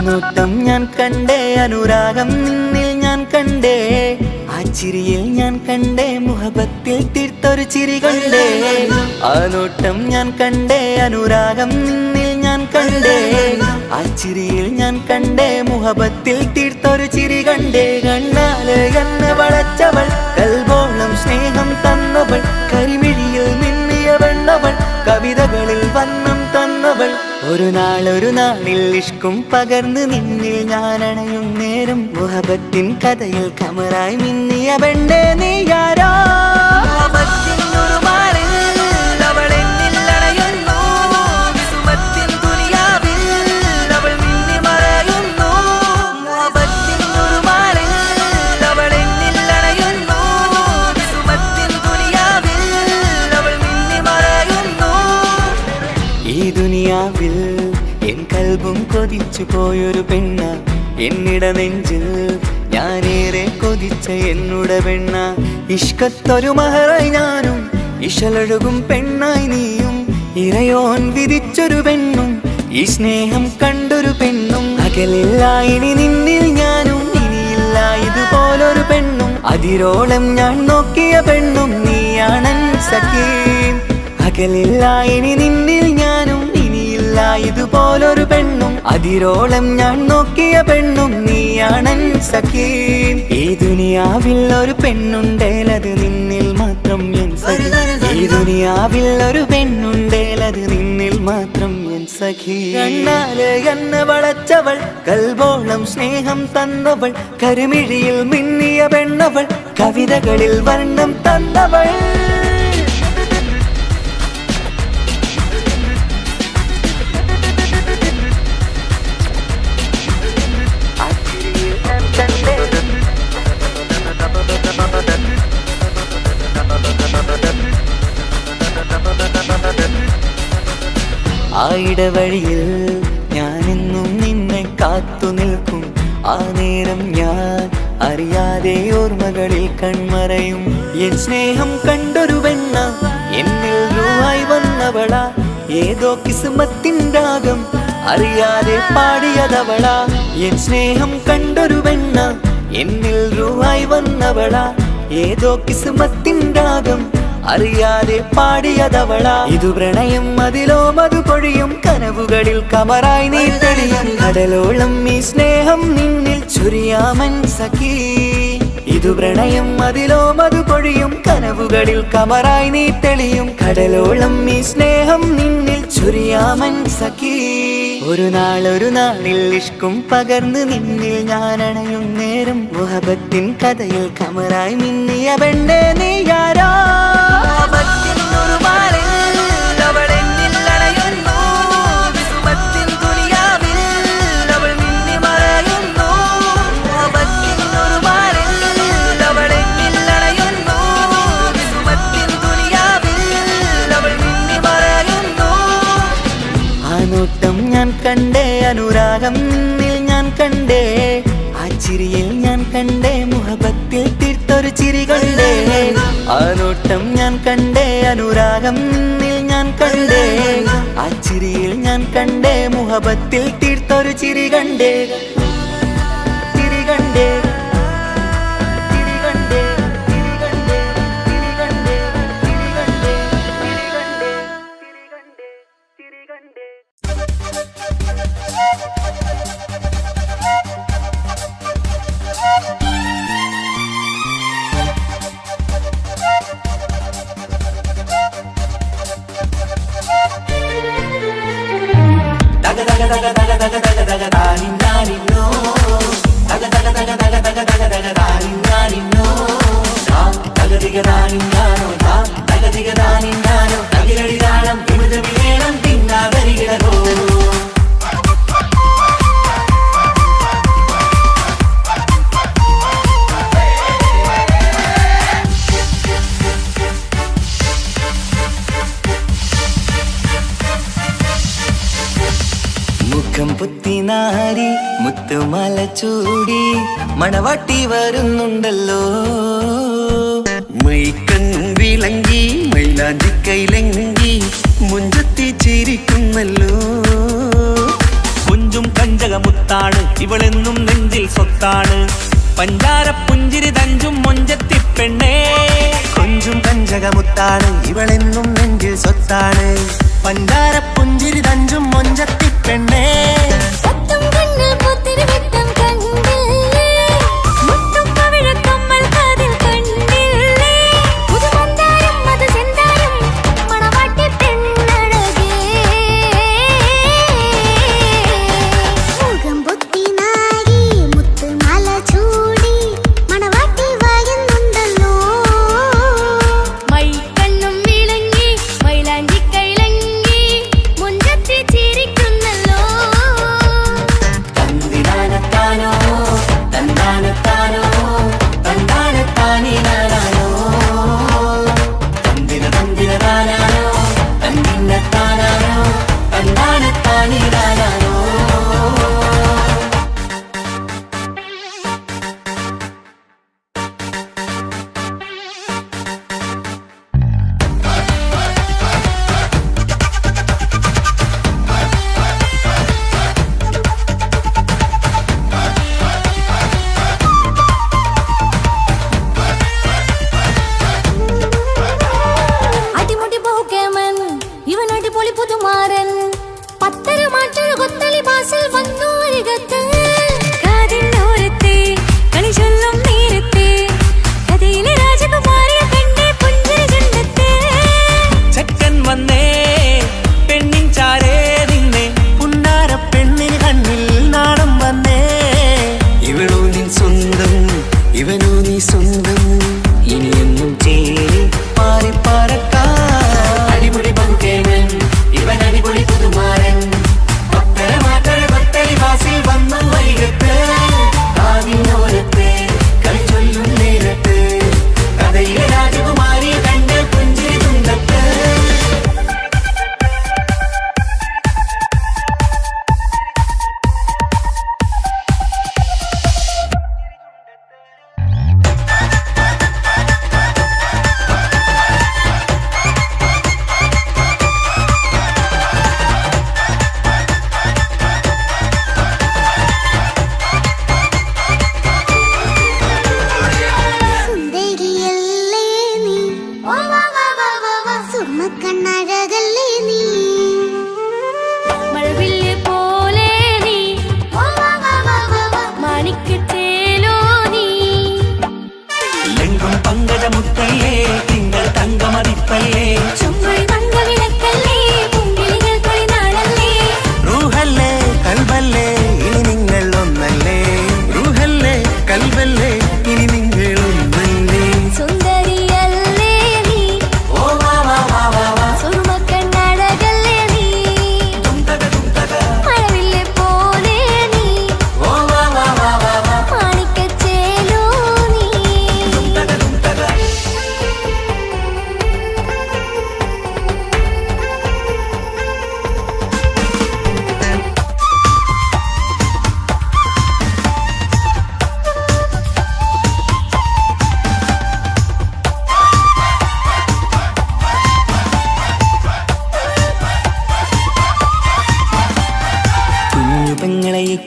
നോട്ടം ഞാൻ കണ്ടേ, അനുരാഗം നിന്നിൽ ഞാൻ കണ്ടേ, ആ ചിരിയിൽ ഞാൻ കണ്ടേ, മുഹബത്തിൽ തീർത്തൊരു ചിരി കണ്ടേ. ആ നോട്ടം ഞാൻ കണ്ടേ, അനുരാഗം നിന്നിൽ ഞാൻ കണ്ടേ, ആ ചിരിയിൽ ഞാൻ കണ്ടേ, മുഹബത്തിൽ തീർത്തൊരു ചിരി കണ്ടേ. കണ്ണാല് എന്നെ വളച്ചവൾ, കൽബോളം സ്നേഹം തന്നവൾ, കരിമിഴിയിൽ മിന്നിയ വെണ്ണവൾ, കവിതകളിൽ വന്നം തന്നവൾ. ഒരു നാളിൽ ഇഷ്കും പകർന്ന് നിന്നിൽ ഞാൻ അണയും നേരം, മുഹബത്തിൻ കഥയിൽ കമറായി മിന്നിയ പെണ്ണേ നീയാരോ. എൻ കൽബും കൊതിച്ചു പോയൊരു പെണ്ണ, എന്നിട നെഞ്ചിൽ ഞാനേറെ കൊതിച്ച എന്നുട പെണ്ണ. ഇഷ്കത്തൊരു മഹറായി ഞാനും, ഇശലൊഴുകും പെണ്ണായി നീയും, ഇറയോൻ വിധിച്ചൊരു പെണ്ണും, ഈ സ്നേഹം കണ്ടൊരു പെണ്ണും. അകലില്ല ഇനി നിന്നിൽ ഞാനും, ഇനിയില്ല ഇതുപോലൊരു പെണ്ണും. അതിരോളം ഞാൻ നോക്കിയ പെണ്ണും നീയാണൻ സഖീ. അകലില്ല ഇനി നിന്നിൽ ഞാനും, ഇതുപോലൊരു പെണ്ണും. അതിരോളം ഞാൻ നോക്കിയ പെണ്ണും നീയാണൻ സഖീ. ഈ ദുനിയാവിൽ ഒരു പെണ്ണുണ്ടേലത് നിന്നിൽ മാത്രം എൻ സഖി. ഈ ദുനിയാവിൽ ഒരു പെണ്ണുണ്ടേലത് നിന്നിൽ മാത്രം എൻ സഖി. കണ്ണാല് എന്നെ വളച്ചവൾ, കൽബോളം സ്നേഹം തന്നവൾ, കരിമിഴിയിൽ മിന്നിയ പെണ്ണവൾ, കവിതകളിൽ വർണ്ണം തന്നവൾ. ആ ഇടവഴിയിൽ ഞാനെന്നും നിന്നെ കാത്തു നിൽക്കും. ആ നേരം ഞാൻ അറിയാതെ ഓർമ്മകളിൽ കൺമറയും. എൻ സ്നേഹം കണ്ടൊരു പെണ്ണ, എന്നിൽ രൂപായി വന്നവളാ, ഏതോ കിസ്മത്തിൻ രാഗം അറിയാതെ പാടിയതവളാ. എൻ സ്നേഹം കണ്ടൊരു പെണ്ണ, എന്നിൽ രൂപായി വന്നവളാ, ഏതോ കിസ്മത്തിൻ രാഗം അറിയാതെ പാടിയതവളാ. ഇതു പ്രണയം, അതിലോ മധു പൊഴിയും, കനവുകളിൽ കമറായി നീ തെളിയും. കടലോളം ഈ സ്നേഹം നിന്നിൽ ചൊരിയാമൻ സഖീ. ഇതു പ്രണയം, അതിലോ മധു പൊഴിയും, കനവുകളിൽ കമറായി നീ തെളിയും. കടലോളം ഈ സ്നേഹം നിന്നിൽ ചൊരിയാമൻ സഖീ. ഒരു നാളിൽ ഇഷ്കും പകർന്ന് നിന്നിൽ ഞാൻ അണയും നേരം, മുഹബത്തിൻ കഥയിൽ കമറായി മിന്നിയ പെണ്ണേ നീയാരോ. നോട്ടം ഞാൻ കണ്ടേ, അനുരാഗം നിന്നിൽ ഞാൻ കണ്ടേ, ആ ചിരിയിൽ ഞാൻ കണ്ടേ, മുഹബത്തിൽ തീർത്തൊരു ചിരി കണ്ടേ. ആ നോട്ടം ഞാൻ കണ്ടേ, അനുരാഗം നിന്നിൽ ഞാൻ കണ്ടേ, ആ ചിരിയിൽ ഞാൻ കണ്ടേ, മുഹബത്തിൽ തീർത്തൊരു ചിരി കണ്ടേ. ചിരി കണ്ടേ. മുഖം പുത്തിനാരി, മുത്തുമാല ചൂടി, മണവാട്ടി വരുന്നുണ്ടല്ലോ. മൈക്കണ്ണും വിളങ്ങി, മൈലാഞ്ചി കൈലങ്കി, മുഞ്ചത്തി ചിരിക്കുന്നല്ലോ. കുഞ്ചും കഞ്ചകമുത്താണ്, മുത്താണ് ഇവളെന്നും നെഞ്ചിൽ സ്വത്താണ് പഞ്ചാര പുഞ്ചിരി തഞ്ചും മൊഞ്ചത്തി പെണ്ണേ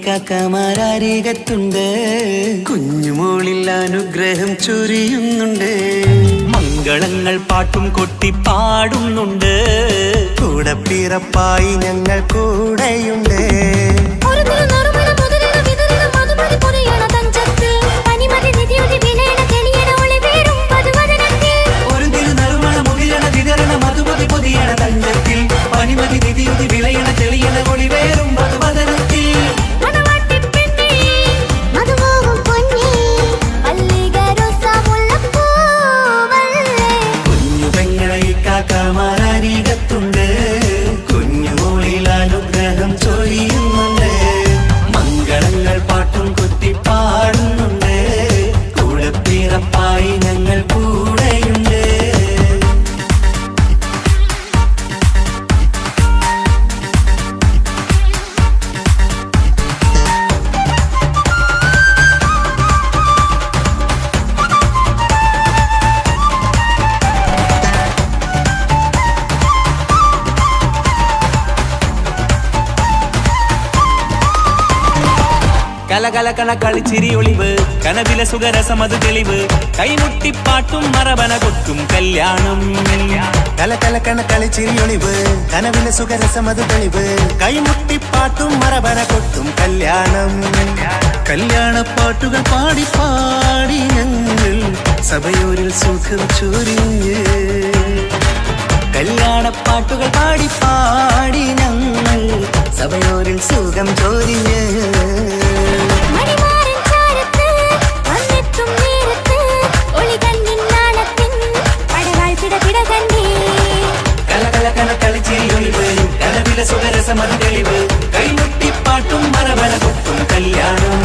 കാക്കമാരാരികത്തുണ്ട് കുഞ്ഞുമോളിൽ അനുഗ്രഹം ചൊരിയുന്നുണ്ട് മംഗളങ്ങൾ പാട്ടും കൊട്ടി പാടുന്നുണ്ട് കൂടെ പിറപ്പായി ഞങ്ങൾ കൂടെയുണ്ട് പനിമതി നിധിയുതി വിളയണ തെളിയണ ഒളിവേറും മധുവദനത്തിൽ കുഞ്ഞുപെങ്ങളെ കാക്കമാരാരികത്തുണ്ട് കുഞ്ഞുമോളിൽ അനുഗ്രഹം ചൊരിയുന്നു കലകലകണ കളിച്ചിരി ഒളിവ് കനവിലെ സുഖരസമത് തെളിവ് കൈമുട്ടിപ്പാട്ടും മറവന കൊട്ടും കല്യാണം കലകലകണ കളിച്ചിരി ഒളിവ് കനവിലെ സുഖരസമത് തെളിവ് കൈമുട്ടിപ്പാട്ടും മറവന കൊട്ടും കല്യാണം കല്യാണപ്പാട്ടുകൾ പാടി പാടി ഞങ്ങൾ സഭയോരിൽ സുഖം ചൊരിഞ്ഞ് കല്യാണപ്പാട്ടുകൾ പാടി പാടി ഞങ്ങൾ സഭയോരിൽ സുഖം ചൊരിഞ്ഞ് കലവിലെ സുഖരസമത് തെളിവ് കൈമുട്ടിപ്പാട്ടും മറവന കൊട്ടും കല്യാണം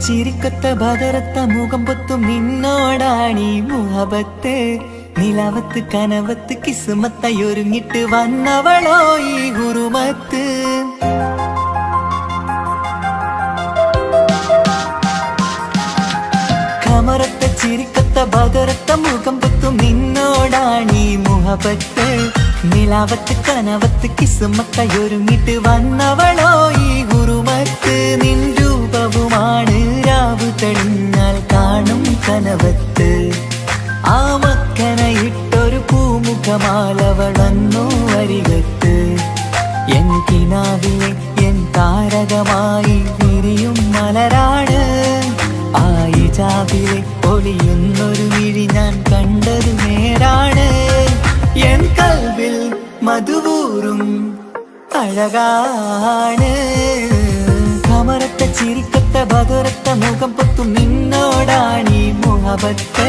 ചിരിക്കൊത്ത ബദറത്ത മുഖം പൊത്തും നിന്നോടാണീ മുഹബത്ത് നിലവത്ത് കനവത്ത് കിസ്മത്തയൊരുങ്ങിട്ട് വന്നവളോ ഈ ഗുരുമത്ത് കമറത്ത ചിരിക്കൊത്ത ബദറത്ത മുഖം പൊത്തും നിന്നോടാണീ മുഹബത്ത് നിലവത്ത് കനവത്ത് കിസ്മത്തയൊരുങ്ങിട്ട് വന്നവളോ ഈ ഗുരുമത്ത് നിൻ രൂപവുമാണ് രാവ് തെളിഞ്ഞാൽ കാണും കനവത്ത് ആ മക്കനയിട്ടൊരു പൂമുഖമാലവളന്നു വരികത്ത് എൻ കിനാവിലെ എൻ താരകമായി വിരിയും മലരാണ് ആ ഇജാബിലെ ഒളിയുന്നൊരു വിഴി ഞാൻ കണ്ടത് നേരാണ് എൻ കൽവിൽ മധുവൂറും അഴകാണ് കമറത്ത ചിരിക്കത്ത ബദറത്ത മുഖം പൊത്തും നിന്നോടാണീ മുഹബത്ത്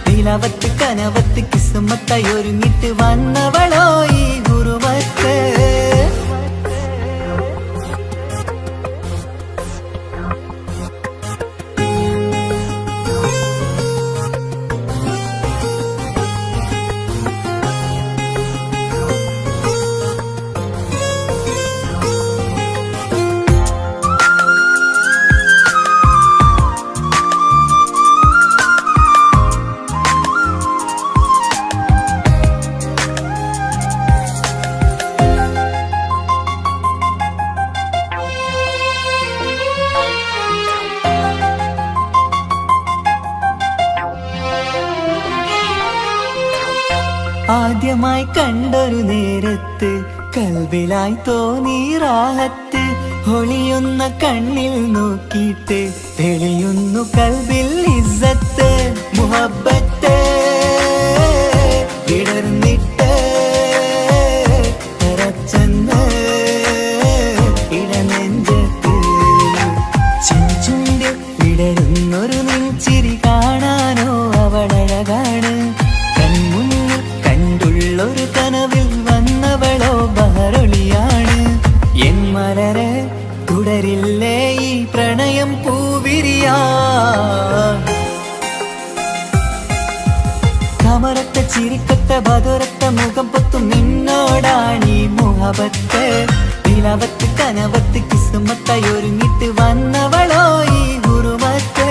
നിലവത്ത് കനവത്ത് കിസ്മത്തയൊരുങ്ങിട്ട് വന്നവളോ ഈ ഗുരുമത്ത് ആദ്യമായി കണ്ടൊരു നേരത്ത് കൽവിലായി തോന്നി റാഹത്ത് ഒളിയുന്ന കണ്ണിൽ നോക്കിയിട്ട് തെളിയുന്നു കൽവിൽ ഇസ്സത്ത് മുഹബ്ബത്ത് വിടർന്നിട്ട് തരച്ചെന്ന് ഇടനെഞ്ചത്ത് ചെഞ്ചുണ്ട് വിടരുന്നൊരു നെഞ്ചിരി കാണാനോ അവളഴകാണ് ഒരു കനവിൽ വന്നവളോ ബഹറൊളിയാണ് എൻ മലരെ തുടരില്ലേ ഈ പ്രണയം പൂവിരിയാ കമറത്ത ചിരിക്കത്ത ബദറത്ത മുഖം പൊത്തും നിന്നോടാണീ മുഹബത്ത് നിലവത്ത് കനവത്ത് കിസ്മത്തയൊരുങ്ങിട്ട് വന്നവളോ ഈ ഗുരുമത്ത്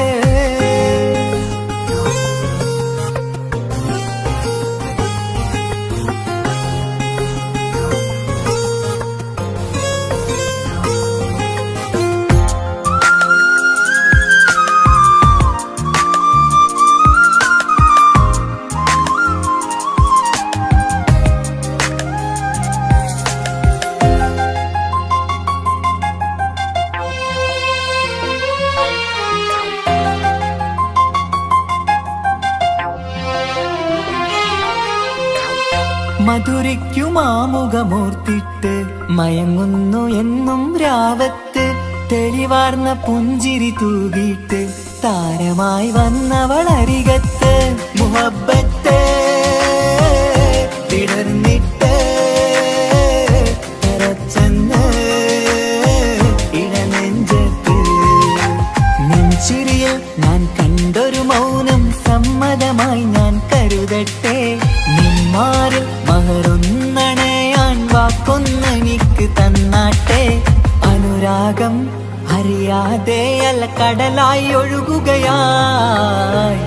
എനിക്കുമാമുഖമോർത്തിട്ട് മയങ്ങുന്നു എന്നും രാവത്ത് തെളിവാർന്ന പുഞ്ചിരി തൂകിയിട്ട് താരമായി വന്നവൾ അരികത്ത് മുഹബ്ബത്ത് വിടർന്നിട്ട് തരച്ചെന്ന് ഇടനെഞ്ചത്ത് നെഞ്ചിരിയിൽ ഞാൻ കണ്ടൊരു മൗനം സമ്മതമായി ഞാൻ കരുതട്ടെ നിന്മാരിൽ മഹറൊന്നണയാൻ വാക്കൊന്നെനിക്ക് തന്നാട്ടെ അനുരാഗം അറിയാതെ അല്ല കടലായി ഒഴുകുകയായി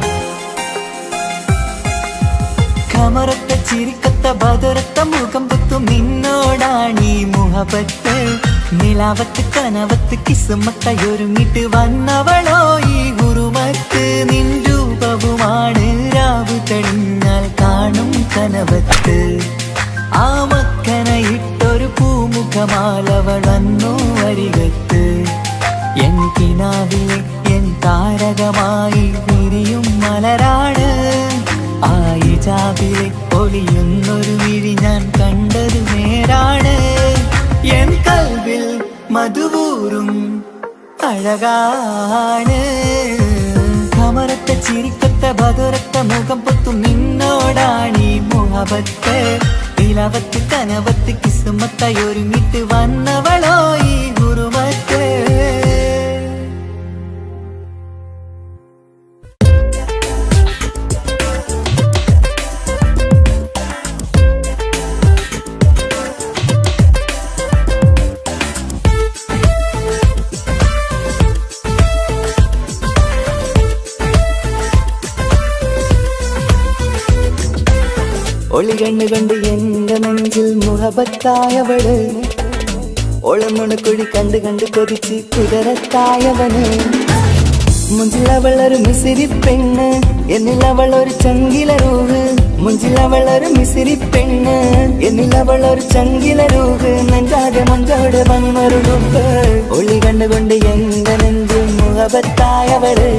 കമറത്ത ചിരിക്കത്ത ബദറത്ത മുഖം പുത്തും നിന്നോടാണീ മുഹബത്ത് നിലാവത്ത് കനവത്ത് കിസുമത്തയൊരുങ്ങിട്ട് വന്നവളോ ഈ ഗുരുമത്ത് നിൻ രൂപവുമാണ് രാവ് തെളിഞ്ഞാൽ കാണും കനവത്ത് ആ മക്കനയിട്ടൊരു പൂമുഖമാലവൾ വന്നു അരികത്ത് എൻ കിനാവിലെ എൻ താരകമായി വിരിയും മലരാണ് ആ ഇജാബിലെ പൊലിയുന്നൊരു വിരി ഞാൻ കണ്ടത് നേരാണ് എൻ കൽവിൽ മധുവൂറും അഴകാണ് കമറത്ത ചിരിക്കത്ത ബദറത്ത മുഖം പൊത്തും നിന്നോടാണീ മുഹബത്ത് നിലവത്ത് കനവത്ത് കിസുമത്തയൊരുങ്ങിട്ട് വന്നവളോ ഈ ഗുരുമത്ത് ഒളികണ്ണ് കണ്ട് എന്റെ നെഞ്ചിൽ മുഹബത്തായവള് ഒളമുണക്കുഴി കണ്ട് കണ്ട് കൊതിച്ച് കുതിരത്തായവന് മുഞ്ചിലവളൊരു മിസിരി പെണ്ണ് എന്നിലവളൊരു ചങ്കിലരൂഹ് മുഞ്ചിലവളൊരു മിസിരി പെണ്ണ് എന്നിലവളൊരു ചങ്കിലരൂഹ് നെഞ്ചാകെ മഞ്ചോട് വന്നൊരു ഡുബ് ഒളി കണ്ടുകൊണ്ട് എന്റെ നെഞ്ചിൽ മുഹബത്തായവള്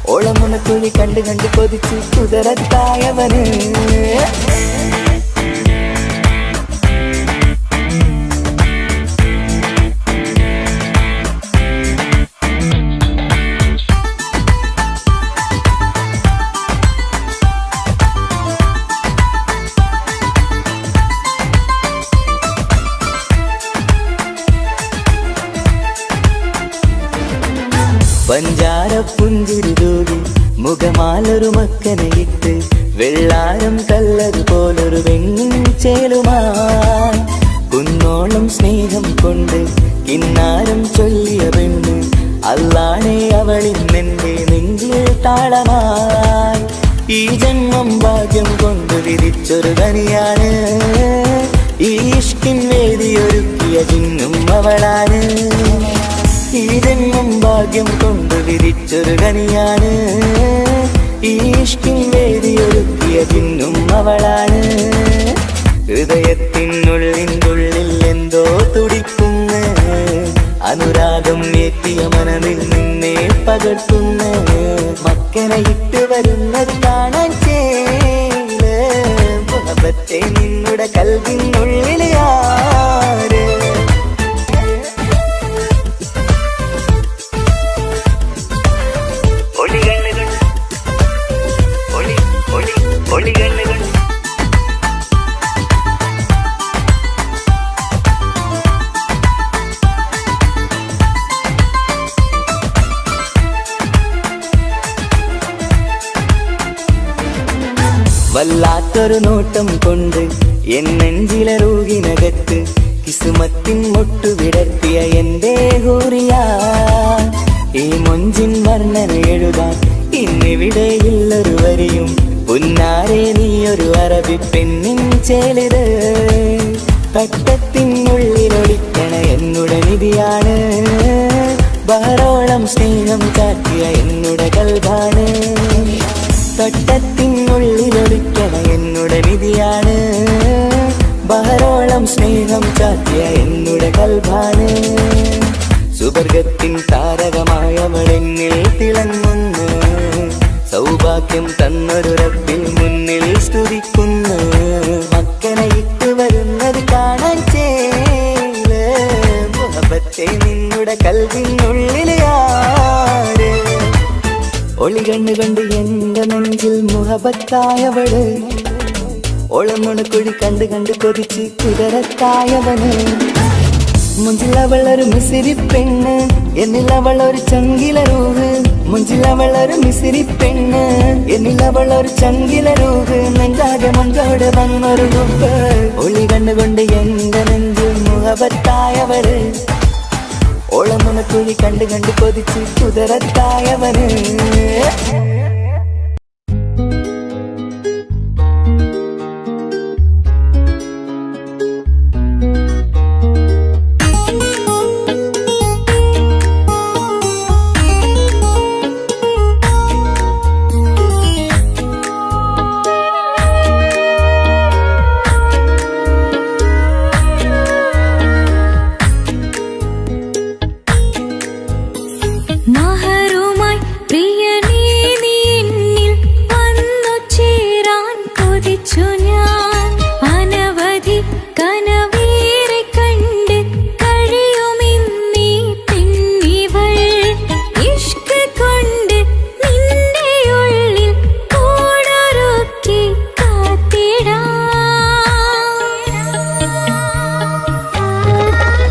ഓളമുണക്കുഴി കണ്ട് കണ്ട് കൊതിച്ച് കുതിരത്തായവന് പഞ്ചാര പുഞ്ചിരി തൂകി മുഖമാലൊരു മക്കനയിട്ട് വെള്ളാരം കല്ലത് പോലൊരു വെണ്ണിൻ ചേലുമായി കുന്നോളം സ്നേഹം കൊണ്ട് കിന്നാരം ചൊല്ലിയ പെണ്ണ് അല്ലാണേ അവളിന്നെന്റെ നെഞ്ചിൽ താളമായി ഈ ജന്മം ഭാഗ്യം കൊണ്ട് വിധിച്ചൊരു കനിയാണ് ഈ ഇഷ്കിൻ വേദിയൊരുക്കിയ ജിന്നും അവളാണ് ഈ ജന്മം ഭാഗ്യം കൊണ്ട് വിധിച്ചൊരു കനിയാണ് ഈ ഇഷ്കിൻ വേദിയൊരുക്കിയ ജിന്നും അവളാണ് ഹൃദയത്തിനുള്ളിനുള്ളിൽ എന്തോ തുടിക്കുന്ന അനുരാഗം ഏറ്റിയ മനതിൽ നിന്നെ പകർത്തുന്ന മക്കനെ ഇട്ട് വരുന്നത് കാണാൻ ചേല് മുഹബത്തെ നിന്നുടെ കൽവിനുള്ളിൽ ആര് വല്ലാത്തൊരു നോട്ടം കൊണ്ട് എൻ നെഞ്ചിലെ റൂഹിനകത്ത് കിസുമത്തിൻ മൊട്ടു വിടർത്തിയ എന്റെ ഹൂറിയ ഈ മൊഞ്ചിൻ വർണ്ണന എഴുതാൻ ഇന്നിവിടെയുള്ളൊരു വരിയും പുന്നാരെ നീയൊരു അറബി പെണ്ണിൻ ചേലിത് തട്ടത്തിനുള്ളിലൊളിക്കണ എന്നുടെ നിധിയാണ് ബഹറോളം സ്നേഹം കാട്ടിയ എന്നുടെ കൽബാണ് തട്ടത്തിനുള്ളിലൊളിക്കണ എന്നുടെ നിധിയാണ് ബഹറോളം സ്നേഹം കാട്ടിയ എന്നുടെ കൽബാണ് സുവർഗത്തിൻ താരകമായവളെന്നിൽ തിളങ്ങുന്നു സൗഭാഗ്യം തന്നൊരു റബ്ബിൽ മുന്നിൽ സ്തുതിക്കുന്നു മക്കനെ എന്നുടെ കൽവിനുള്ളിലെ ആര് ഒളി കണ്ണുകൊണ്ട് എന്റെ നെഞ്ചിൽ മുഹബത്തായവള് ഓളമുണക്കുഴി കണ്ട് കണ്ട് കൊതിച്ച് കുതിരത്തായവന് മുഞ്ചിലവളൊരു മിസിരി പെണ്ണ് എന്നിലവളൊരു ചങ്കില രൂഹ് മുഞ്ചിലവളൊരു മിസിരി പെണ്ണ് എന്നിലവളൊരു ചങ്കില രൂഹ് നെഞ്ചാകെ മഞ്ചോട് വന്നൊരു മുമ്പ് ഒളി കണ്ണുകൊണ്ട് എന്റെ നെഞ്ചിൽ മുഹബത്തായവള് ഓളമുണക്കുഴി കണ്ട് കണ്ട് കൊതിച്ച് കുതിരത്തായവന് മഹറുമായി പ്രിയനേ നീ എന്നിൽ വന്നു ചേരാൻ കൊതിച്ചു ഞാൻ അനവധി കനവേറെ കണ്ട് കഴിയുമിന്നീ പെണ്ണിവൾ ഇഷ്ക് കൊണ്ട് നിന്റെ ഉള്ളിൽ കൂടൊരുക്കി കാത്തിടാം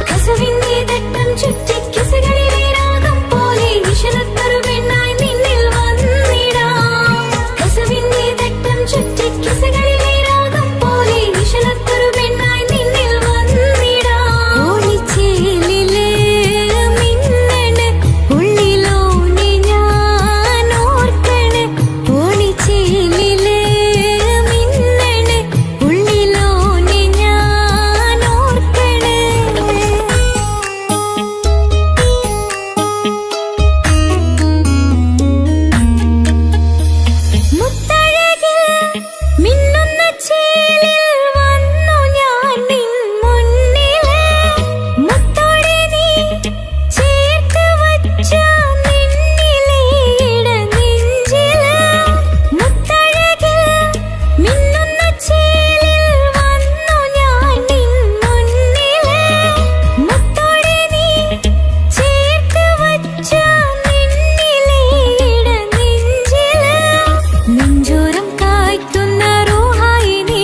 കസവിന്റെ തട്ടം ചുറ്റി കിസകളിലെ രാഗം പോലെ വിഷലത്തൊരു പെണ്ണായി നിന്നിൽ വന്നിടാം കസവിന്റെ തട്ടം ചുറ്റി കിസകളിലെ രാഗം പോലെ വിഷലത്തൊരു പെണ്ണായി നിന്നിൽ വന്നിടാം ഓണിച്ചേലിലെ മിന്നണ് ഉള്ളിലോനെ ഞാൻ ഓർക്കണ് ഓണിച്ചേലിലെ മിന്നണ് ഉള്ളിലോനെ ഞാൻ ഓർക്കണ് മുത്തഴകിൽ മിന്നുന്ന ചേലിൽ വന്നു ഞാൻ നിൻ മുന്നിലെ മുത്തോടെ നീ ചേർത്ത് വച്ച നിന്നിലെ ഇടനെഞ്ചില് മുത്തഴകിൽ മിന്നുന്ന ചേലിൽ വന്നു ഞാൻ നിൻ മുന്നിലെ മുത്തോടെ നീ ചേർത്ത് വച്ച നിന്നിലെ ഇടനെഞ്ചില് നെഞ്ചോരം കായ്ക്കുന്ന റൂഹായി നീ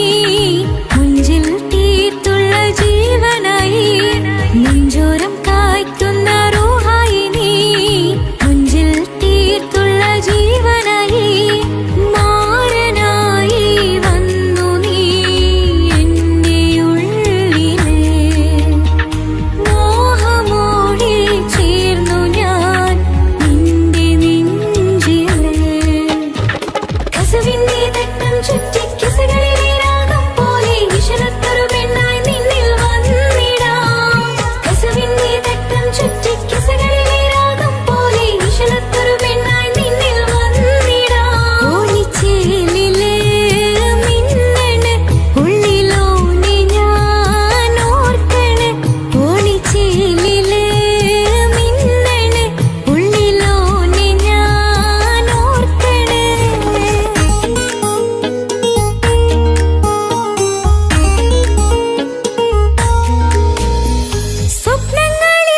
മുഞ്ചിൽ തീർത്തുള്ള ജീവനായി നെഞ്ചോരം കായ്ക്കുന്ന റൂഹായി നീ മുഞ്ചിൽ തീർത്തുള്ള ജീവനായി മാരനായി വന്നു നീ എന്റെ ഉള്ളിലെ മോഹമോടെ ചേർന്നു ഞാൻ നിന്റെ നെഞ്ചിലെ കസവിന്റെ തട്ടം ചുറ്റി കിസകളിലെ രാഗം പോലെ വിഷലത്തൊരു പെണ്ണായി നിന്നിൽ വന്നിടാം കസവിന്റെ തട്ടം ചുറ്റി കിസകളിലെ രാഗം പോലെ വിഷലത്തൊരു പെണ്ണായി നിന്നിൽ വന്നിടാം ഓണിച്ചേലിലെ മിന്നണ് ഉള്ളിലോനെ ഞാൻ ഓർക്കണ് ഓണിച്ചേലിലെ മിന്നണ് ഉള്ളിലോനെ ഞാൻ ഓർക്കണ് സ്വപ്നങ്ങളിൽ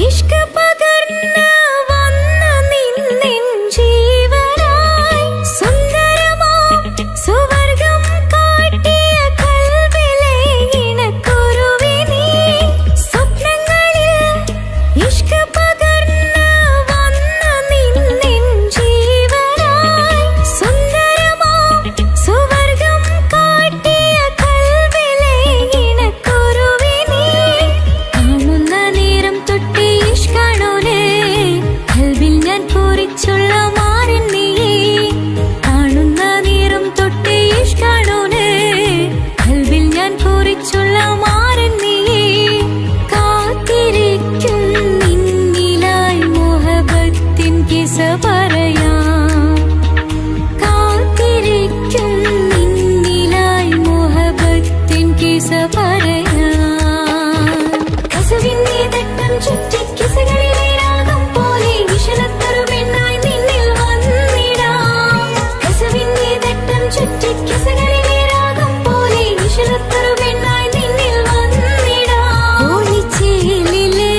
ഇഷ്ക് പകർന്ന് വന്ന നിന്നിൻ ജീവനായി സുന്ദരമാം സുവർഗം കാട്ടിയ കൽവിലെ ഇണക്കുരുവിനീ സ്വപ്നങ്ങളിൽ ഇഷ്ക് പകർന്ന് വന്ന നിന്നിൻ ജീവനായി സുന്ദരമാം സുവർഗം കാട്ടിയ കൽവിലെ ഇണക്കുരുവിനീ കാണുന്ന നേരം തൊട്ടേ ഇഷ്കാണോനെ കൽവിൽ ഞാൻ പൂരിച്ചുള്ള മാറിൻ നീ കാണുന്ന നേരം തൊട്ടേ ഇഷ്കാണോനെ കൽവിൽ ഞാൻ പൂരിച്ചുള്ള മാറിൻ നീ കാത്തിരിക്കും നിന്നിലായി മുഹബത്തിൻ കിസ പറയാം കാത്തിരിക്കും നിന്നിലായി മുഹബത്തിൻ കിസ പറയാം കസവിന്റെ തട്ടം ചുറ്റി കിസകളിലെ രാഗം പോലെ വിഷലത്തൊരു പെണ്ണായി നിന്നിൽ വന്നിടാം കസവിന്റെ തട്ടം ചുറ്റി കിസകളിലെ രാഗം പോലെ വിഷലത്തൊരു പെണ്ണായി നിന്നിൽ വന്നിടാം ഓണിച്ചേലിലെ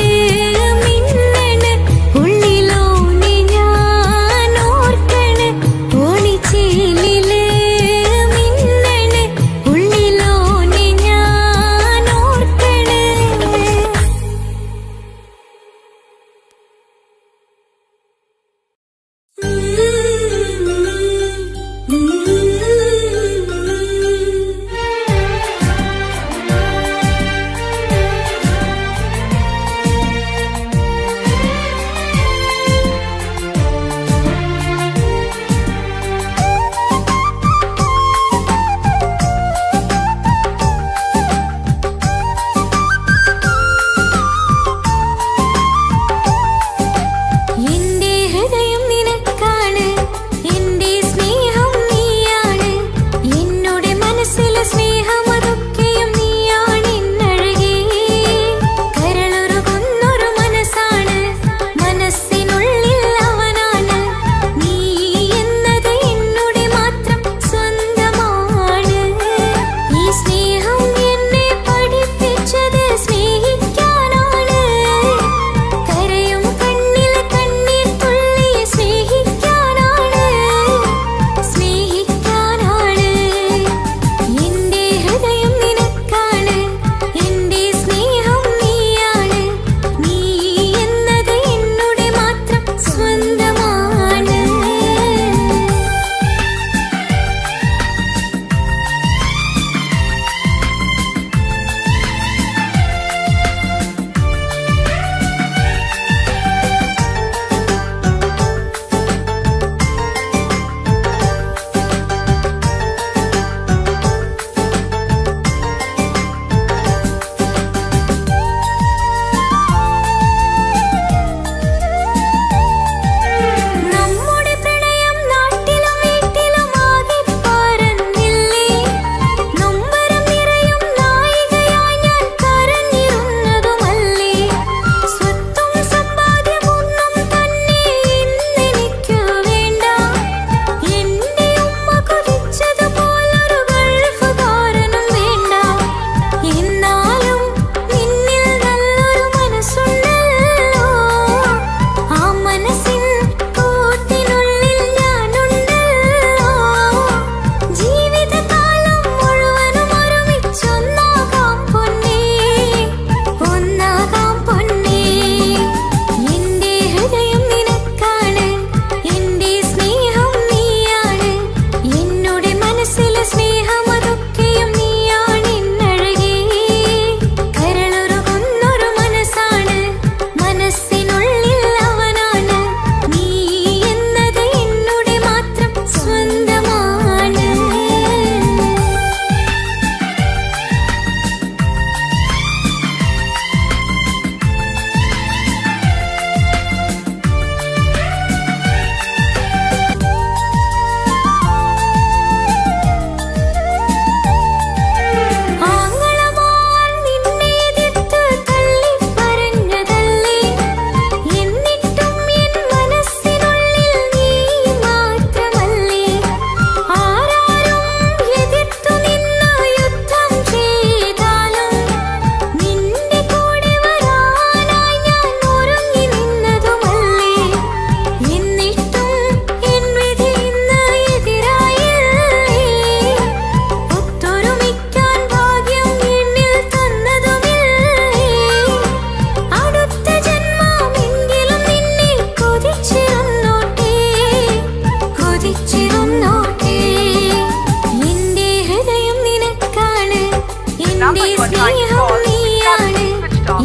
സ്നേഹം നീയാണ്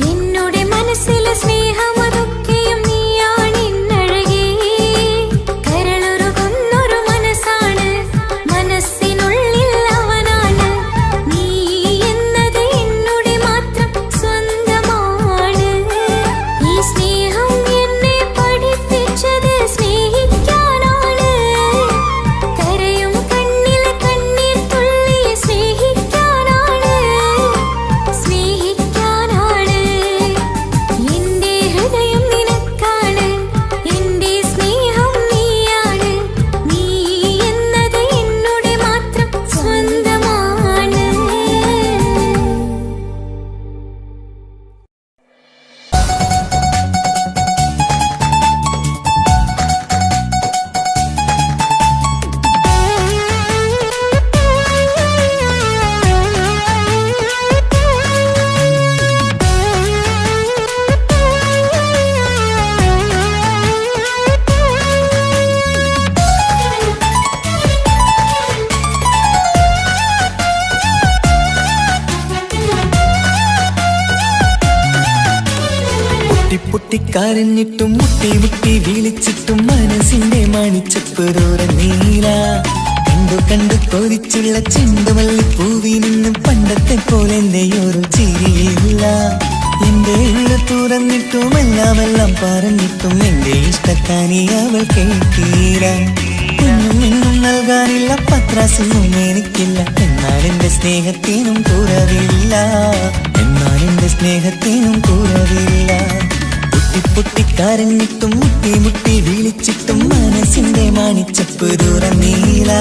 എന്നുടെ മനസ്സിലെ സ്നേഹം അതൊക്കെയും നീയാണ് എന്നഴകേ കരളുരുകുന്നൊരു മനസ്സാണ് മനസ്സിനുള്ളിൽ അവനാണ് നീ എന്നത് എന്നുടെ മാത്രം സ്വന്തമാണ് ഈ സ്നേഹം എന്നെ പഠിപ്പിച്ചത് സ്നേഹിക്കാനാണ് കരയും കണ്ണിലെ കണ്ണീർ തുള്ളി സ്നേഹിക്കാനാണ് എന്റെ ഹൃദയം നിനക്കാണ് എന്റെ സ്നേഹം നീയാണ് നീ എന്നത് എന്നുടെ മാത്രം സ്വന്തമാണ്. പൊട്ടിക്കരഞ്ഞിട്ടും മുട്ടി മുട്ടി വിളിച്ചിട്ടും മനസ്സിന്റെ മണിച്ചപ്പുറോര നീല കണ്ടു കണ്ടു കൊതിച്ചുള്ള ചെണ്ടുമല്ലി പൂവിൽ നിന്നും പണ്ടത്തെ പോലെ എന്റെ ഒരു ചിരിയില്ല എന്റെ ഉള്ളു തുറന്നിട്ടും എല്ലാം പറഞ്ഞിട്ടും എന്റെ ഇഷ്ടക്കാനി അവൾ കേട്ടീര ഒന്നും നൽകാനില്ല പത്രാസൊന്നും എനിക്കില്ല എന്നാൽ എന്റെ സ്നേഹത്തിനും കുറവില്ല പൊട്ടിക്കരഞ്ഞിട്ടും മുട്ടി മുട്ടി വിളിച്ചിട്ടും മനസ്സിന്റെ മാണിച്ചപ്പ് തുറന്നീല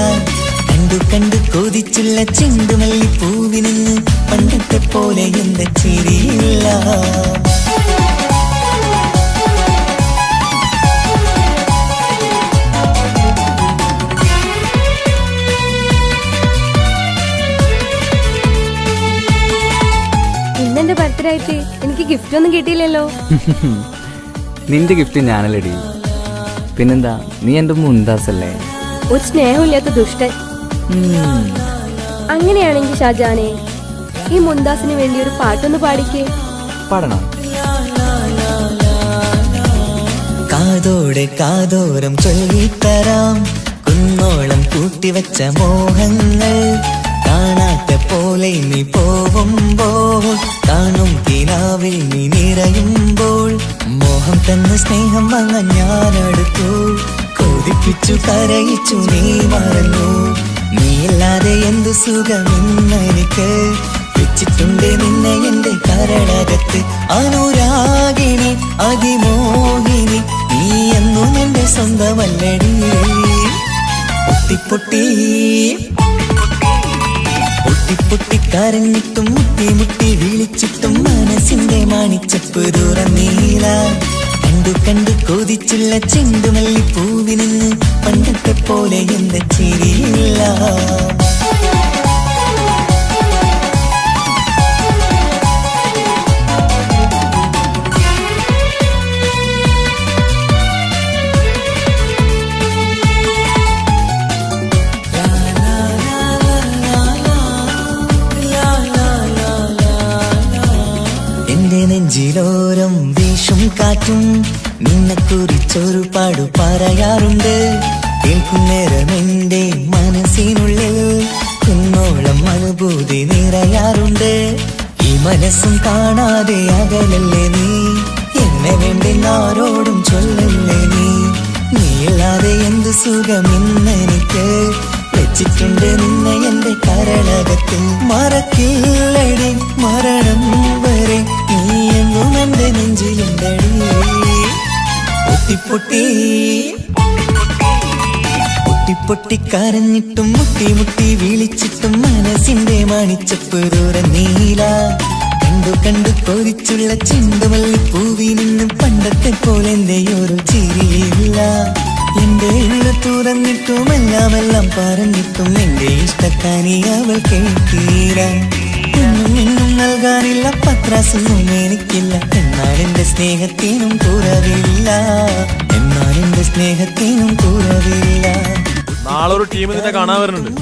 കണ്ടു കണ്ടു കൊതിച്ചുള്ള ചെണ്ടുമല്ലി പൂവിൽ നിന്ന് പണ്ടത്തെ പോലെ എന്റെ ചിരിയില്ല. ഇന്നെന്റെ ബർത്ത്ഡേ ആയിട്ട് എനിക്ക് ഗിഫ്റ്റ് ഒന്നും കിട്ടിയില്ലല്ലോ. നിന്റെ ഗിഫ്റ്റ് ഞാനല്ലടി, പിന്നെന്താ, നീ എന്റെ മുന്താസല്ലേ. ഒരു സ്നേഹമില്ലാത്ത ദുഷ്ടൻ. അങ്ങനെയാണെങ്കിൽ ഷാജാനെ ഈ മുന്താസിന് വേണ്ടി ഒരു പാട്ടൊന്ന് പാടിക്കേ. പാടണം. കാതോടെ കാതോരം ചൊല്ലിത്തരാം കുന്നോളം കൂട്ടിവെച്ച മോഹങ്ങൾ കാണാത്ത പോലെ നീ പോവുമ്പോൾ കാണും കിനാവിൽ നീ നിറയുമ്പോൾ മോഹം തന്ന സ്നേഹം വാങ്ങാൻ ഞാനടുത്തു കൊതിപ്പിച്ചു കരയിച്ചു നീ മറന്നു നീയില്ലാതെ എന്തു സുഖമെന്നെനിക്ക് വെച്ചിട്ടുണ്ട് നിന്നെ എന്റെ കരളകത്ത് അനുരാഗിണി അതിമോഹിനി നീ എന്നും എന്റെ സ്വന്തമല്ലടി. പൊട്ടി പൊട്ടിക്കരഞ്ഞിട്ടും മുട്ടി മുട്ടി വിളിച്ചിട്ടും മനസ്സിന്റെ മാണിച്ചപ്പ് തുറന്നീല കണ്ടു കണ്ടു കൊതിച്ചുള്ള ചെണ്ടുമല്ലി പൂവിൽ നിന്ന് പണ്ടത്തെ പോലെ എന്റെ ചിരിയില്ല. നെഞ്ചിലോരം വീശും കാറ്റും നിന്നെക്കുറിച്ചൊരു പാടു പറയാറുണ്ട് കേൾക്കുന്നേരം എന്റെ മനസ്സിനുള്ളിൽ കുന്നോളം അനുഭൂതി നിറയാറുണ്ട് ഈ മനസ്സും കാണാതെ അകലല്ലേ നീ എന്നെ വേണ്ടി ആരോടും ചൊല്ലല്ലേ നീയില്ലാതെ എന്ത് സുഖമെന്നെനിക്ക് വെച്ചിട്ടുണ്ട് നിന്നെ എന്റെ കരളകത്തിൽ മറക്കില്ലടി മരണം വരെ നീ എന്നും എന്റെ നെഞ്ചിലുണ്ടടി. പൊട്ടിക്കരഞ്ഞിട്ടും മുട്ടി മുട്ടി വിളിച്ചിട്ടും മനസ്സിന്റെ മാണിച്ചപ്പ് തുറന്നീല കണ്ടു കണ്ടു കൊതിച്ചുള്ള ചെണ്ടുമല്ലി പൂവിൽ നിന്നും പണ്ടത്തെ പോലെ എന്റെ ഒരു ചിരിയില്ല എന്റെ ഉള്ളു തുറന്നിട്ടും എല്ലാം പറഞ്ഞിട്ടും എന്റെ ഇഷ്ടക്കാനി അവൾ കേട്ടീര ഒന്നും നൽകാനില്ല പത്രാസൊന്നും എനിക്കില്ല എന്നാൽ എന്റെ സ്നേഹത്തിനും കുറവില്ല നാളെ ഒരു ടീം നിന്നെ കാണാൻ വരുന്നുണ്ട്.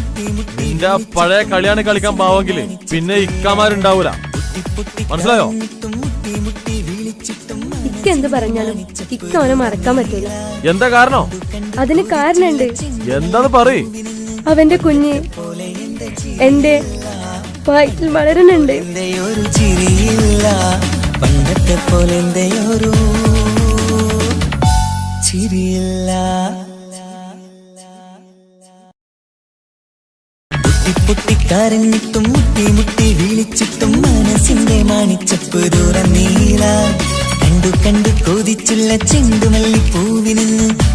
നിന്റെ ആ പഴയ കളിയാണ് കളിക്കാൻ പാവെങ്കില് പിന്നെ ഇക്കാമാരുണ്ടാവൂല. മനസ്സിലായോ? ഇക്ക എന്ത് പറഞ്ഞാലും ഇക്ക അവനെ മറക്കാൻ പറ്റൂല. എന്താ കാരണം? അതിന് കാരണുണ്ട്. എന്താന്ന് പറയ്. അവന്റെ കുഞ്ഞ് എന്റെ വയറ്റിൽ വളരുന്നുണ്ട്. ഒരു ചിരിയില്ല പണ്ടത്തെ പോലെ ഒരു ചിരിയില്ല. പൊട്ടിക്കരഞ്ഞിട്ടും മുട്ടി മുട്ടി വിളിച്ചിട്ടും മനസ്സിന്റെ മാണിച്ചപ്പ് തുറന്നീല. കണ്ടു കണ്ടു കൊതിച്ചുള്ള ചെണ്ടുമല്ലിപ്പൂവിന്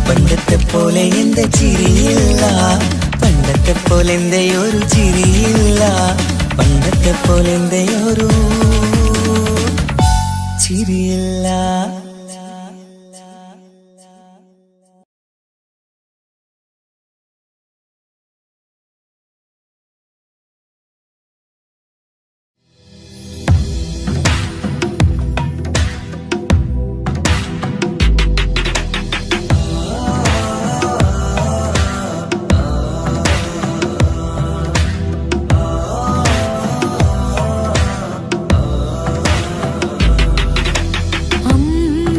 പണ്ടത്തെ പോലെ എന്റെ ചിരിയില്ല. പണ്ടത്തെ പോലെ ഒരു ചിരിയില്ല. പണ്ടത്തെ പോലെ ഒരു ചിരിയില്ല. അമ്മ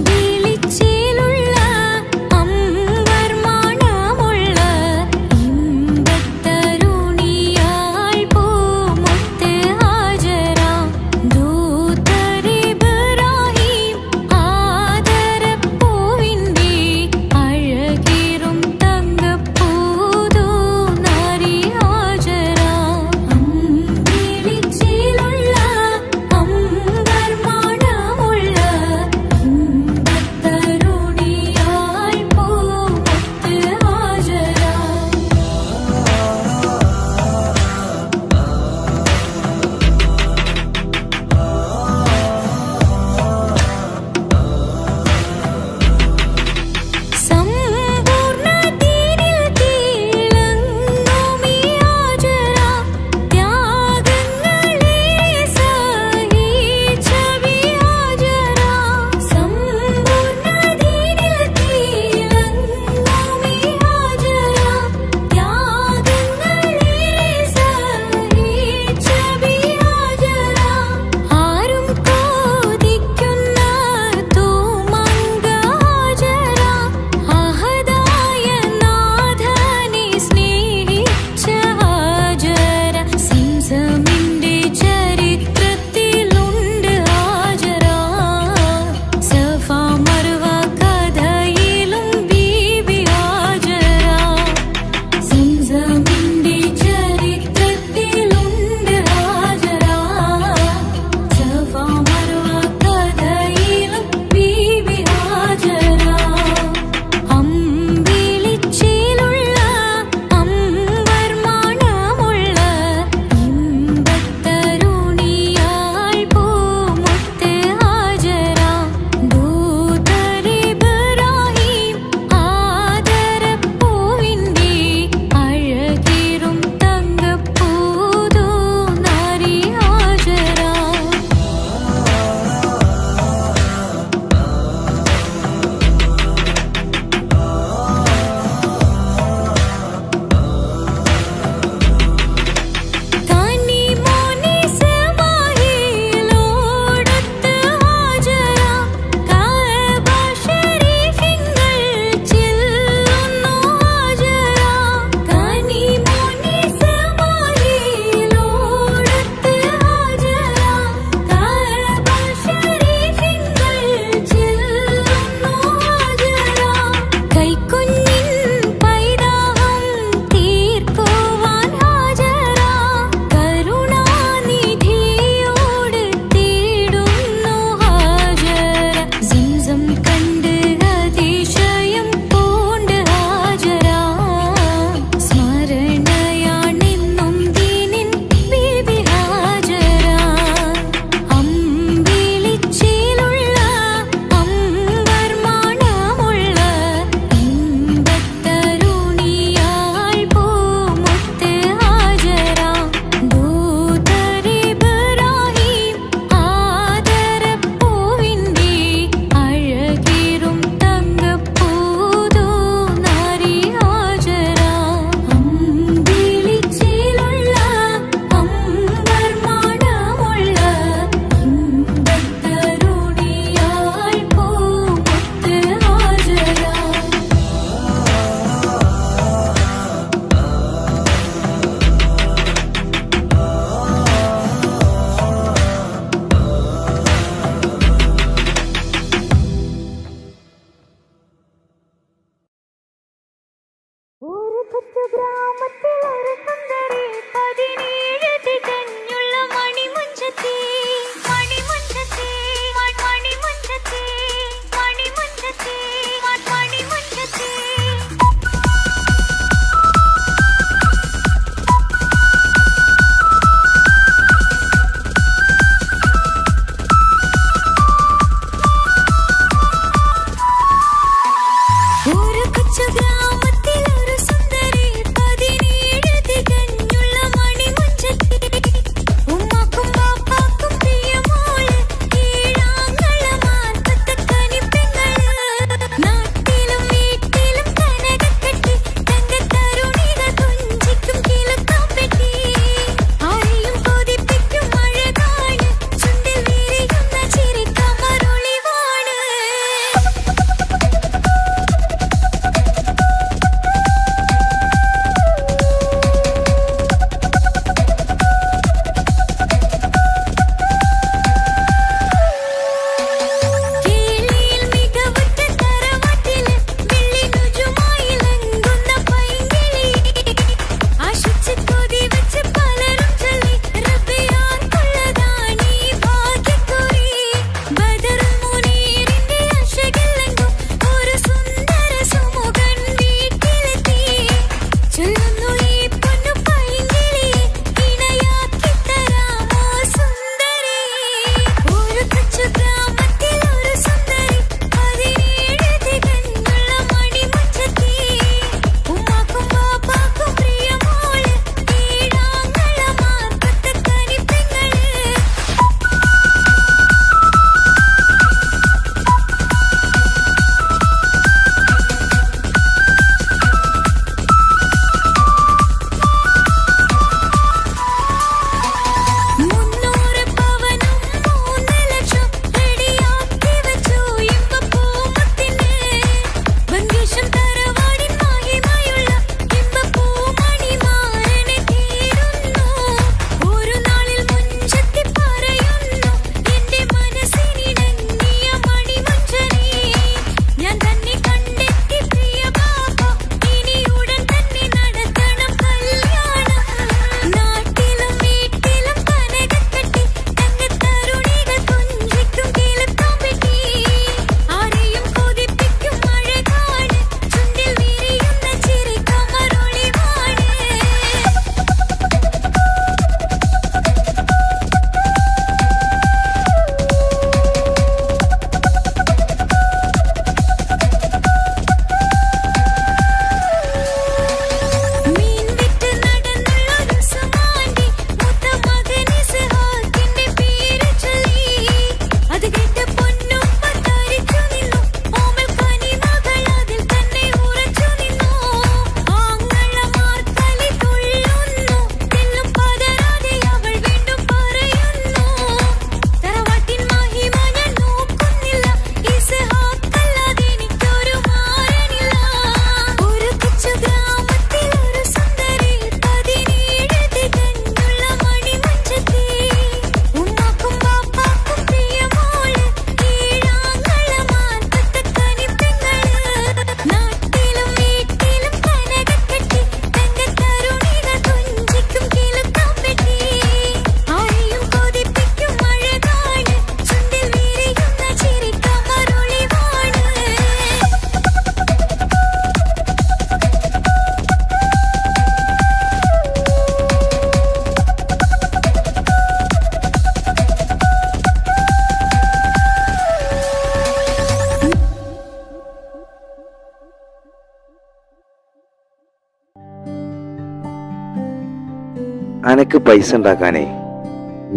അനക്ക് പൈസ ഉണ്ടാക്കാനേ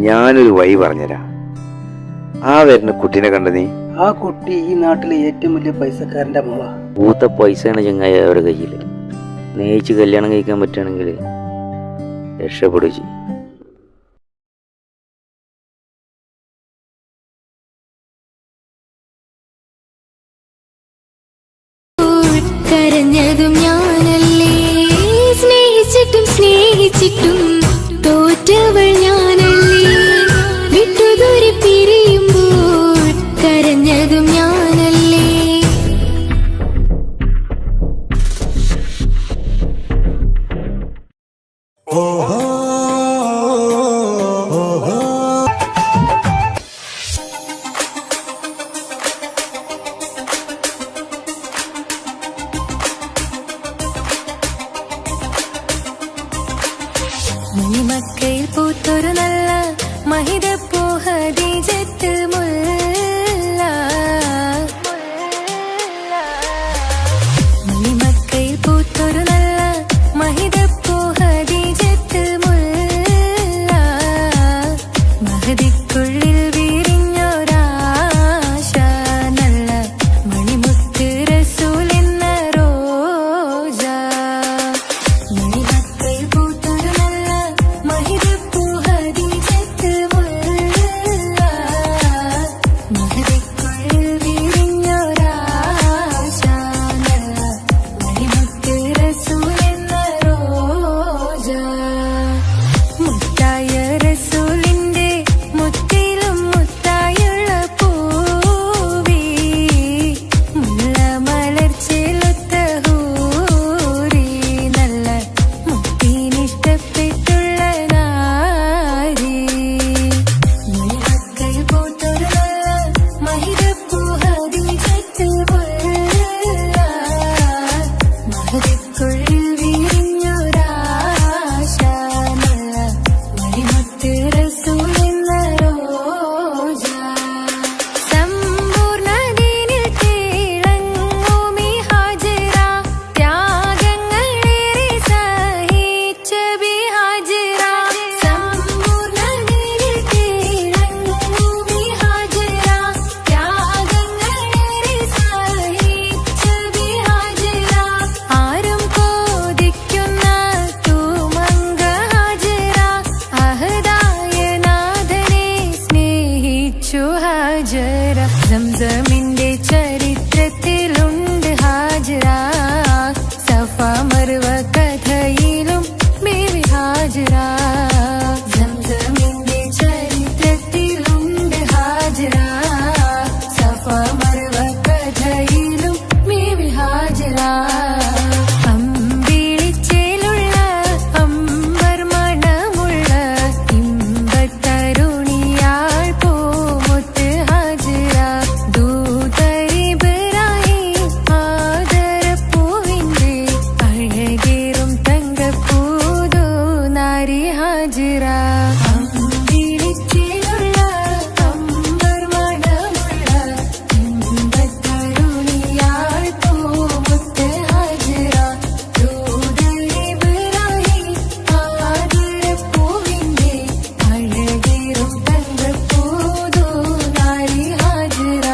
ഞാനൊരു വഴി പറഞ്ഞുതരാം. ആ വരുന്ന കുട്ടീനെ കണ്ട നീ? ആ കുട്ടി ഈ നാട്ടിലെ ഏറ്റവും വലിയ പൈസക്കാരന്റെ മോളാ. പൂത്ത പൈസയാണ് ചങ്ങായി അവരുടെ കയ്യിൽ. സ്നേഹിച്ച് കല്യാണം കഴിക്കാൻ പറ്റുകയാണെങ്കിൽ രക്ഷപ്പെടുക ചെയ്യും. കരഞ്ഞതും ഞാനല്ലേ, സ്നേഹിച്ചിട്ടും സ്നേഹിച്ചിട്ടും തോറ്റവൾ ഞാനല്ലേ, വിട്ടുദൂരെ പിരിയുമ്പോൾ കരഞ്ഞതും ഞാനല്ലേ. മണിമക്കയിൽ പൂത്തൊരു നല്ല മഹിതപ്പൂ ഹദീജത്തുൽ മുല്ല. മണിമക്കയിൽ പൂത്തൊരു നല്ല മഹിതപ്പൂ ഹദീജത്തുൽ മുല്ല. മഹദിക്കുള്ളിൽ വിരിഞ്ഞൊരാശ നല്ല മണിമുത്ത് റസൂൽ എന്ന റോജ. മണിമക്കയിൽ പൂത്തൊരു നല്ല മഹിതപ്പൂ ഹദീജത്തുൽ മുല്ല. മഹദിക്കുള്ളിൽ വിരിഞ്ഞൊരാശ നല്ല മണിമുത്ത് റസൂൽ എന്ന റോജ. മുത്തായ റസൂലിന്റെ മുത്തിലും മുത്തായുള്ള പൂവി, മുല്ല മലർച്ചെലുത്ത ഹൂറി, നല്ല മുത്തിനിഷ്ടപ്പെട്ടുള്ള നാരി. മണിമക്കയിൽ പൂത്തൊരു നല്ല മഹിതപ്പൂ ഹദീജത്തുൽ മുല്ല. മഹദിക്കുള്ളിൽ വിരിഞ്ഞൊരാശ നല്ല മണിമുത്ത് റസൂൽ എന്ന റോജ. സമ്പൂർണ്ണ ദീനിൽ തിളങ്ങുമീ ഹാജിറ, ത്യാഗങ്ങളേറെ സഹിച്ച ബി ഹാജിറ. സമ്പൂർണ്ണ ദീനിൽ തിളങ്ങുമീ ഹാജിറ, ത്യാഗങ്ങളേറെ സഹിച്ച ബി ഹാജിറ. ആരും കോതിക്കുന്ന തൂമങ്ക ഹാജിറ, അഹദായ നാഥനെ സ്നേഹിച്ചു ഹാജിറ. സംസമിന്റെ ചരിത്രത്തിലുണ്ട് ഹാജിറ, സഫ മർവ കഥയിലും ബീവി ഹാജിറ. സംസമിന്റെ ചരിത്രത്തിലുണ്ട് ഹാജിറ, സഫ മർവ കഥയിലും ബീവി ഹാജിറ. അമ്പിളിച്ചേലുള്ള അമ്പർ മണമുള്ള ഇമ്പത്തരുണിയാൾ പൂമുത്ത് ഹാജിറ. ദൂതരിബ്രാഹിം ആദരപ്പൂവിന്റെ അഴകേറും തങ്കപ്പൂതോ നാരി ഹാജിറ. അമ്പിളിച്ചേലുള്ള അമ്പർ മണമുള്ള ഇമ്പത്തരുണിയാൾ പൂമുത്ത് ഹാജിറ. ദൂതരിബ്രാഹിം ആദരപ്പൂവിന്റെ അഴകേറും തങ്കപ്പൂതോ നാരി ഹാജിറ.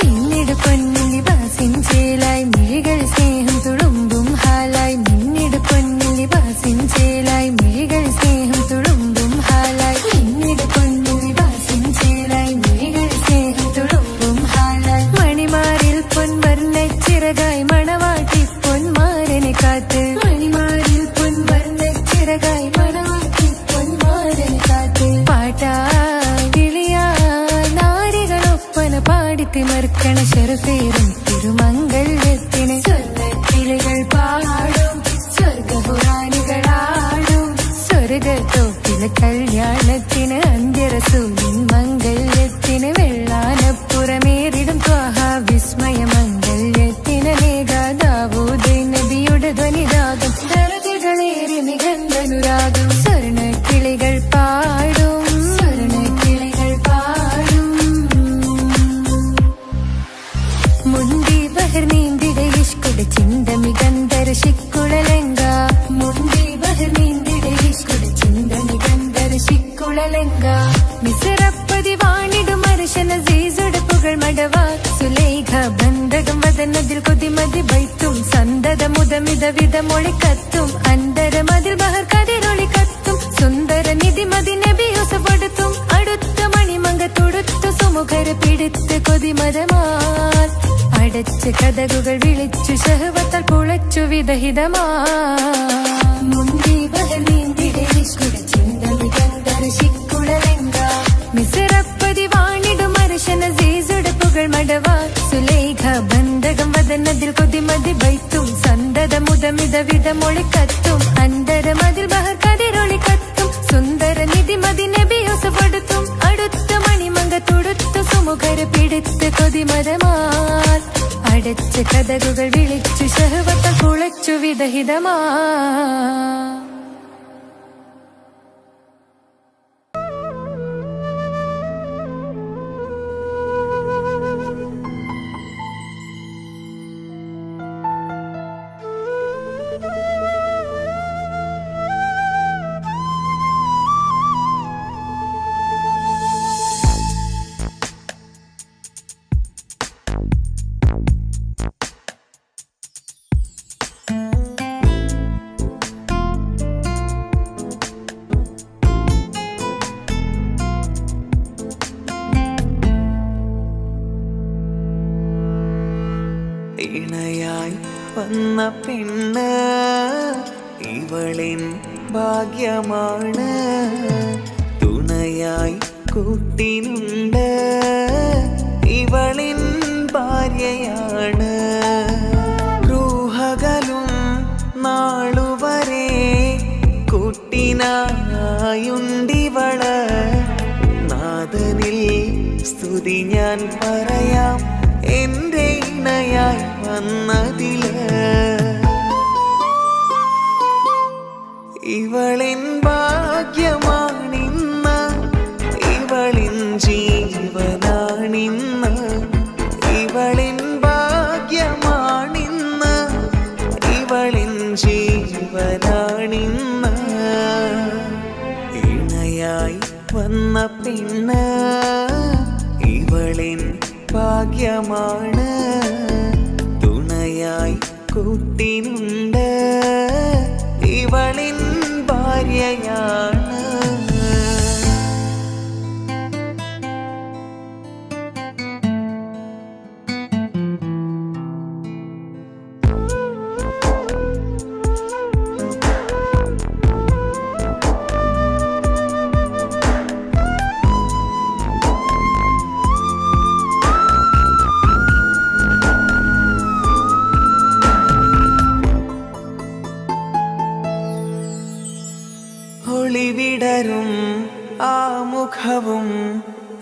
മിന്നിട് പൊന്നിൽ ലിബാസിൻ ചേലായി മിഴികൾ സ്നേഹം തുളുമ്പും ഹാലായി. മിന്നിട് പൊന്നിൽ ലിബാസിൻ ചേലായി മിഴികൾ സ്നേഹം തുളുമ്പും ഹാലായി. മിന്നിട് പൊന്നിൽ ലിബാസിൻ ചേലായി മിഴികൾ സ്നേഹം തുളുമ്പും ഹാലായി. മണിമാറിൽ പൊൻവർണ്ണ ചിറകായി മണവാട്ടി പൊന്മാരനെ കാത്ത്. മണിമാറിൽ പൊൻവർണ്ണ ചിറകായി മണവാട്ടി പൊന്മാരനെ കാത്ത്. പാട്ടായി വിളിയായി നാരികളൊപ്പന പാടിത്തിമർക്കണ ശരഫേറും തിരുമംഗല്യത്തിന്. സ്വർണ്ണക്കിളികൾ പാടും സ്വർഗപുരാണികളാടും സ്വർഗത്തോപ്പിലെ കല്യാണത്തിന്. അന്ത്യറസൂലിൻ മംഗല്യത്തിന് വെള്ളാനപ്പുറമേറിടും ത്വാഹ വിസ്മയ മംഗല്യത്തിന്. നേകാദാവൂദ് നബിയുടെ ധ്വനിരാഗം ദരജകളേറി നിഗന്ധനുരാഗം. സ്വർണ്ണക്കിളികൾ പാടും സ്വർണ്ണക്കിളികൾ പാടും. മുന്തി ബഹർ നീന്തിടെ ഇഷ്കുടെ ചിന്തമികന്ധര ശിക്കുളലങ്ക. മുന്തി ബഹർ നീന്തിടെ ഇഷ്കുടെ ചിന്തമികന്ധര മടവാ സുലൈഖ ബന്ധകം വദനതിൽ കൊതിമതി ബൈത്തും സന്തത മുതമിത വിധമൊളി കത്തും അന്തരമതിൽ ബഹർ കതിരൊളി കത്തും സുന്ദര നിധി മതി നബി യൂസഫെടുത്തും അടുത്ത മണിമങ്ക തൊടുത്തു സുമുഖര് പിടിത്ത് കൊതിമതമാൽ അടച്ച് കഥകുകൾ വിളിച്ചു ശഹവത്താൽ കുളച്ചു വിദഹിതമാ മുന്തി ബഹനീന്തിടെ നിഷ്കുട ചിന്ത വിഗന്ധര ശിക്കുളലെങ്ക മിസറപ്പതി വാണിടും അർശന സീസുടെ പുകൾ മടവാ സുലൈഖ ബന്ധകം വദനതിൽ കൊതിമതി ബൈത്തും സന്തത മുതമിത വിധമൊളി കത്തും അന്തരമതിൽ ബഹർ കതിരൊളി കത്തും സുന്ദര നിധി മതി നബി യൂസഫെടുത്തും അടുത്ത മണിമങ്ക തൊടുത്തു സുമുഖര് പിടിത്ത് കൊതിമതമാൽ അടച്ച് കഥകുകൾ വിളിച്ചു ശഹവത്താൽ കുളച്ചു വിദഹിതമാ ഇണയായി വന്ന പെണ്ണ് ഇവളിൻ ഭാഗ്യമാണ് തുണയായി കൂട്ടിനുണ്ട് ഇവളിൻ ഭാര്യയാണ് റൂഹകലും നാളുവരെ കൂട്ടിനായുണ്ടിവള് നാഥനിൽ സ്തുതി ഞാൻ പറയാം എന്റെ ഇണയായി വന്നതില് ഇവളിൻ ഭാഗ്യമാണിന്ന് ഇവളിൻ ജീവനാണിന്ന് ഇവളിൻ ഭാഗ്യമാണിന്ന് ഇവളിൻ ജീവനാണിന്ന് ഇണയായി വന്ന പെണ്ണ് ഇവളിൻ ഭാഗ്യമാണ് തുണയായി കൂട്ടിനുണ്ട് ഇവളിൻ ഭാര്യയാണ് ഒളിവിടരും ആ മുഖവും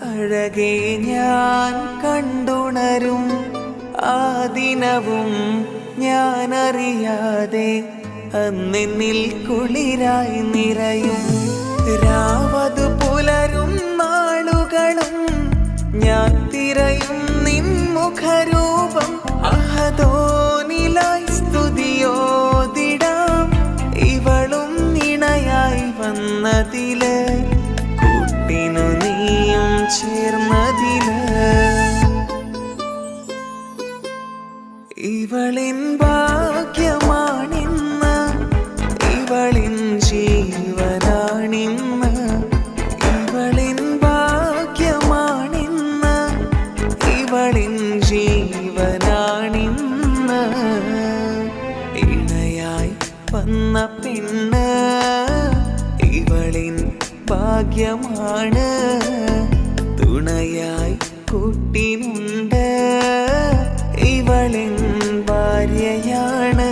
അഴകെ ഞാൻ കണ്ടുണരും ആ ദിനവും ഞാനറിയാതെ അന്നെന്നിൽ കുളിരായി നിറയും രാവതു പുലരും നാളുകളും ഞാൻ തിരയും നിൻ മുഖരൂപം അഹദോനിലായി സ്തുതിയോതിടാം ഇവളും ഇണയായി വന്നതില് കൂട്ടിനു നീയും ചേർന്നതില് ഇവളിൻ ഭാഗ്യമാണിന്ന് ഇവളിൻ ജീവനാണിന്ന് ഇവളിൻ ഭാഗ്യമാണിന്ന് ഇവളിൻ ജീവനാണിന്ന് ഇണയായി വന്ന പെണ്ണ് ഇവളിൻ ഭാഗ്യമാണ് തുണയായി കൂട്ടിനുണ്ട് ഇവളിൻ ഭാര്യയാണ്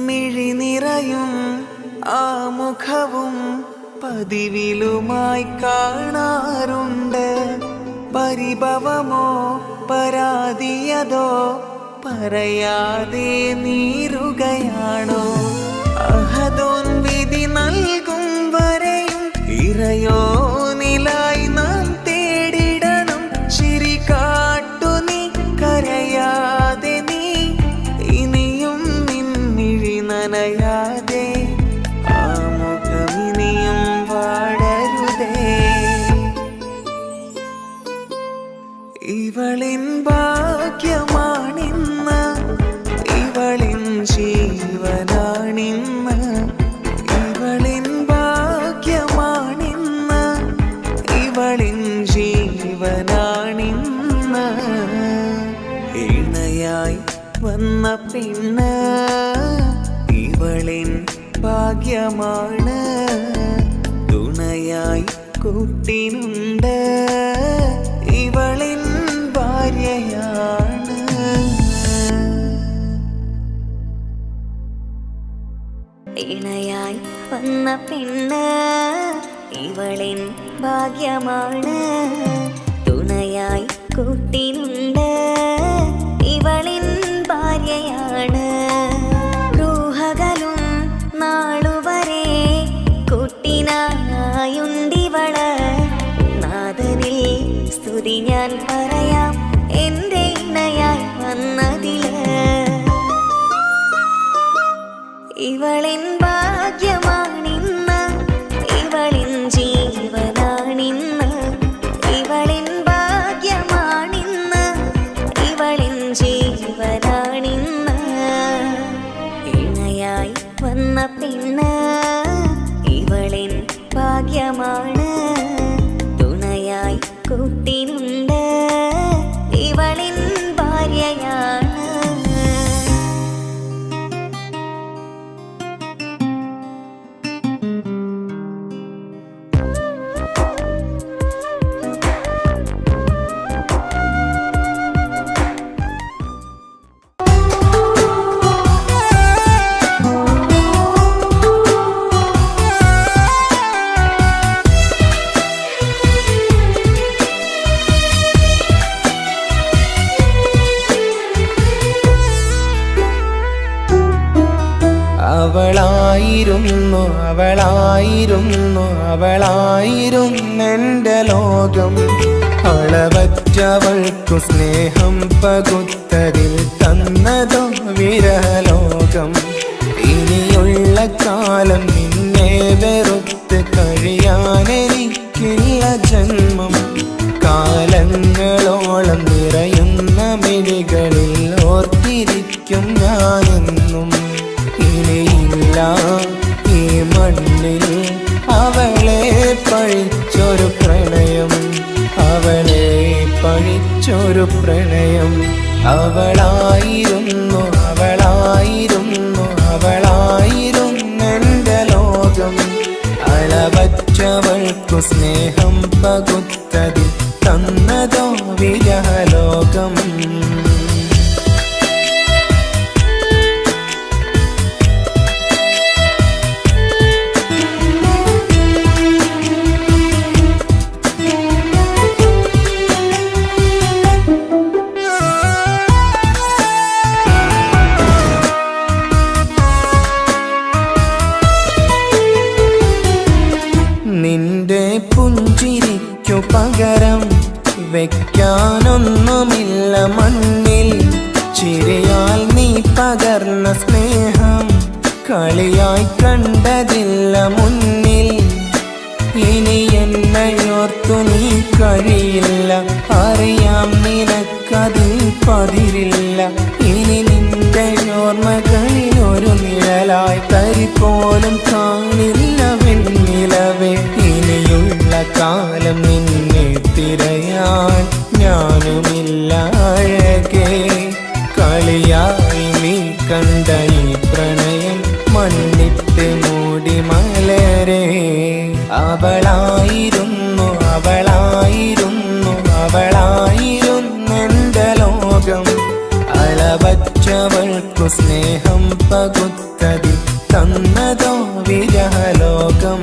മിഴിനിറയും ആ മുഖവും പതിവിലുമായി കാണാറുണ്ട് പരിഭവമോ പരാതിയതോ പറയാതെ നീറുകയാണോ? അഹദോൻ വിധി നൽകും വരെയും ഇറയോനിലായി നാം തേടിടണം. ചിരി കാട്ടു നീ കരയാതെ നീ ഇനിയും നിന്നിഴി നനയാതെ ആ മുഖമിനിയും വാടരുതേ. ഇവളിൻ ഭാഗ്യമാണിന്ന്, ഇവളിൻ ജീവനാണിന്ന്. ഇവളിൻ ഭാഗ്യമാണിന്ന്, ഇവളിൻ ജീവനാണിന്ന്. ഇണയായി വന്ന പെണ്ണ് ഇവളിൻ ഭാഗ്യമാണ്. തുണയായി കൂട്ടിനുണ്ട് ഇവളിൻ ഭാര്യയാണ്. ഇണയായി വന്ന പെണ്ണ് ഇവളിൻ ഭാഗ്യമാണ്. തുണയായി കൂട്ടിനുണ്ട് ഇവളിൻ ഭാര്യയാണ്. റൂഹകലും നാളുവരെ കൂട്ടിനായുണ്ടിവള്. നാഥനിൽ സ്തുതി ഞാൻ പറയാം എൻ്റെ ഇണയായി വന്നതില്. ഇവളിൻ ഭാഗ്യമാണിന്ന്, ഇവളിൻ ജീവനാണിന്ന്. ഇവളിൻ ഭാഗ്യമാണിന്ന്, ഇവളിൻ ജീവനാണിന്ന്. ഇണയായി വന്ന പെണ്ണ് ഇവളിൻ ഭാഗ്യമാണ്. തുണയായി കൂട്ടിനുണ്ട് ഇവളിൻ ഭാര്യയാണ്. അവളായിരുന്നു അവളായിരുന്നു അവളായിരുന്നെൻ്റെ ലോകം. അളവറ്റവൾക്കു സ്നേഹം പകുത്തതിൽ തന്നതോ വിരലോകം. ഇനിയുള്ള കാലം നിന്നെ വെറുത്ത് കഴിയാനെനിക്കില്ല ജന്മം. കാലങ്ങളോളം നിറയുന്ന മിഴികളിൽ ഓർത്തിരിക്കും ഞാനെന്നും. ഇനിയില്ല ഈ മണ്ണിൽ അവളെ പഴിച്ചൊരു പ്രണയം, അവളെ പഴിച്ചൊരു പ്രണയം. അവളായിരുന്നു അവളായിരുന്നു അവളായിരുന്നെൻ്റെ ലോകം. അളവറ്റവൾക്കു സ്നേഹം പകുത്തതിൽ തന്നതോ വിരലോകം. നിന്റെ പുഞ്ചിരിക്കു പകരം വെക്കാനൊന്നുമില്ല മണ്ണിൽ. ചിരിയാൽ നീ പകർന്ന സ്നേഹം കളിയായി കണ്ടതില്ല മുന്നിൽ. ഇനി എന്നയോർത്തു നീ കഴിയില്ല, അറിയാം നിനക്കതിൽ പതിരില്ല. ഇനി നിന്റെ ഓർമ്മകളിൽ ഒരു നിഴലായി തരി പോലും കാണില്ല വെണ്ണിലവേ. ഇനിയുള്ള കാലം നിന്നെ തിരയാൻ ഞാനുമില്ല അഴകേ. കളിയായി നീ കണ്ട ഈ പ്രണയം മണ്ണിട്ട് മൂടി മലരേ. അവളായിരുന്നു അവളായിരുന്നു അവളായിരുന്നെൻ്റെ ലോകം. അളവറ്റവൾക്കു സ്നേഹം പകുത്തതിൽ തന്നതോ വിരലോകം.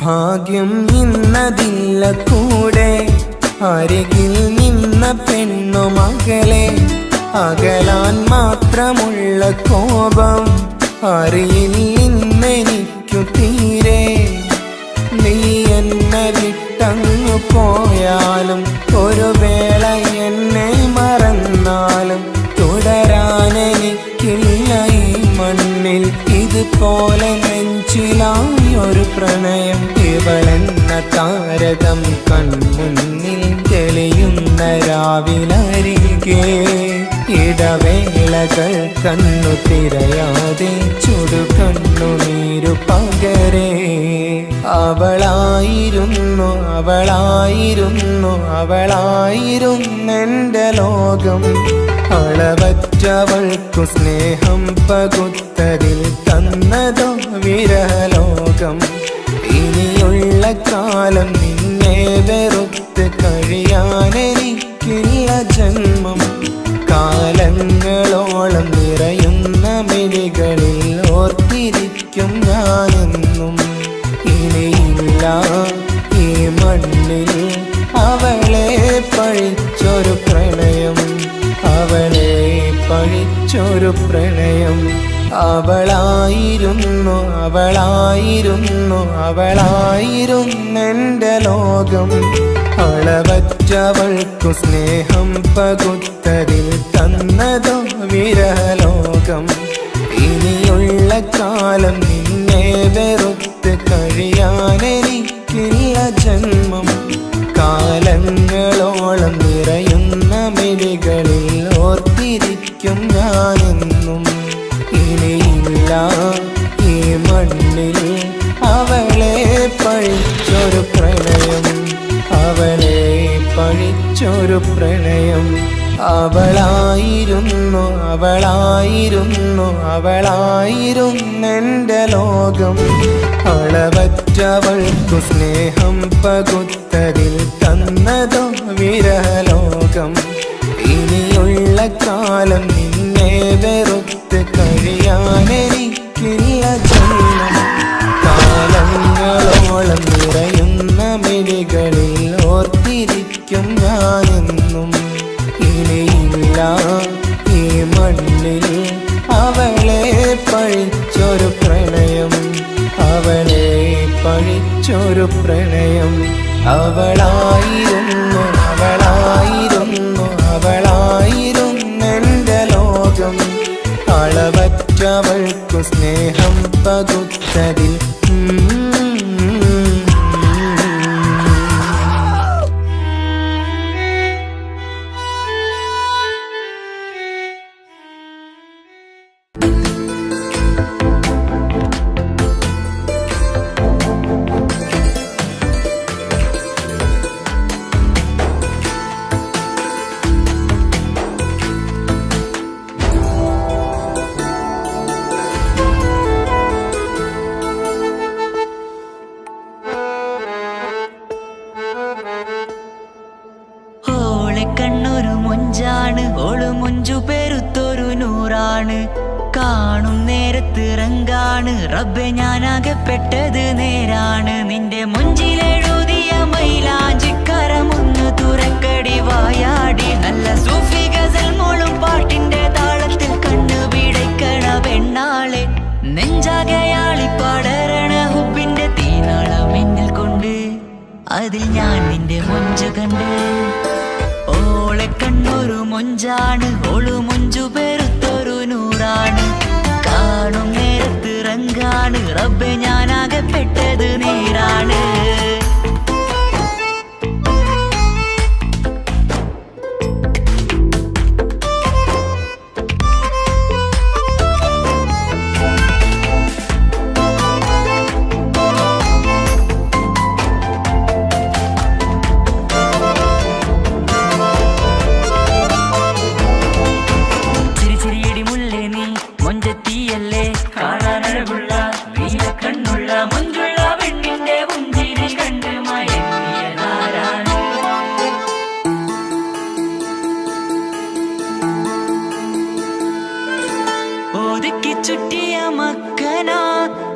ഭാഗ്യം ഇന്നതില്ല കൂടെ അരികിൽ നിന്ന പെണ്ണു മകളെ അകലാൻ മാത്രമുള്ള കോപം അറിയില്ലെനിക്കു തീരെ നീ എന്നെ വിട്ടങ്ങു പോയാലും ഒരു വേള എന്നെ മറന്നാലും തുടരാനെനിക്കില്ല ഈ മണ്ണിൽ ഇതുപോലെ നെഞ്ചിലായി ഒരു പ്രണയം ഇവളെന്ന താരകം കൺമുന്നിൽ തെളിയുന്ന രാവിലരികെ ഇടവേളകൾ കണ്ണു തിരയാതെ ചുടുകണ്ണുനീരു പകരേ അവളായിരുന്നെന്റെ ലോകം അളവറ്റവൾക്കു സ്നേഹം പകുത്തതിൽ തന്നതോ വിരലോകം ഇനിയുള്ള കാലം നിന്നെ വെറുത്ത് കഴിയാനെനിക്കില്ല ജന്മം കാലങ്ങളോളം നിറയുന്ന മിഴികളിൽ ഓർത്തിരിക്കും ഞാനെന്നും ഇനിയില്ല ഈ മണ്ണിൽ അവളെ പഴിച്ചൊരു പ്രണയം അവളായിരുന്നെന്റെ ലോകം അളവറ്റവൾക്കു സ്നേഹം പകുത്തതിൽ തന്നതോ വിരലോകം ഇനിയുള്ള കാലം നിന്നെ വെറുത്ത് കഴിയാനെനിക്കില്ല ജന്മം കാലങ്ങളോളം നിറയുന്ന മിഴികളിൽ ഓർത്തിരിക്കും ഞാനെന്നും ഇനിയില്ല ഈ മണ്ണിൽ അവളെ പഴിച്ചൊരു പ്രണയം അവളായിരുന്നെന്റെ ലോകം അളവറ്റവൾക്കു സ്നേഹം പകുത്തതിൽ തന്നതോ വിരലോകം ഇനിയുള്ള കാലം നിന്നെ വെറുത്ത് കഴിയാനെനിക്കില്ല ജന്മം കാലങ്ങളോളം നിറയുന്ന മിഴികളിൽ ഓർത്തിരിക്കും ഞാനെന്നും ഇനിയില്ല ഈ മണ്ണിൽ അവളെ പഴിച്ചൊരു പ്രണയം അവളായിരുന്നെന്റെ ലോകം അളവറ്റവൾക്കു സ്നേഹം പകുത്തതിൽ കണ്ണൊരു മൊഞ്ചാണ് ഓള് മൊഞ്ചു പെരുത്തൊരു നൂറാണ് കാണും നേരത്ത് റങ്കാണ് റബ്ബെ ഞാനാകപ്പെട്ടത് നേരാണ് നിന്റെ മൊഞ്ചിലെഴുതിയ മൈലാഞ്ചിക്കരമൊന്ന് തുറക്കടി വായാടി നല്ല സൂഫി ഗസൽ മോളും പാട്ടിന്റെ താളത്തിൽ കണ്ണു പിടയ്ക്കണ പെണ്ണാളെ നെഞ്ചാകയാളി പടരണ ഹുബിന്റെ തീനാളം എന്നിൽ കൊണ്ട് അതിൽ ഞാൻ നിന്റെ മൊഞ്ചു കണ്ട് ഓളെ കണ്ണൊരു മൊഞ്ചാണ് ഓളു മൊഞ്ചു പെരുത്തൊരു നൂറാണ് കാണും നേരത്ത് റങ്കാണ് റബ്ബെ ഞാനാകപ്പെട്ടത് നേരാണ് ചുറ്റിയ മക്കന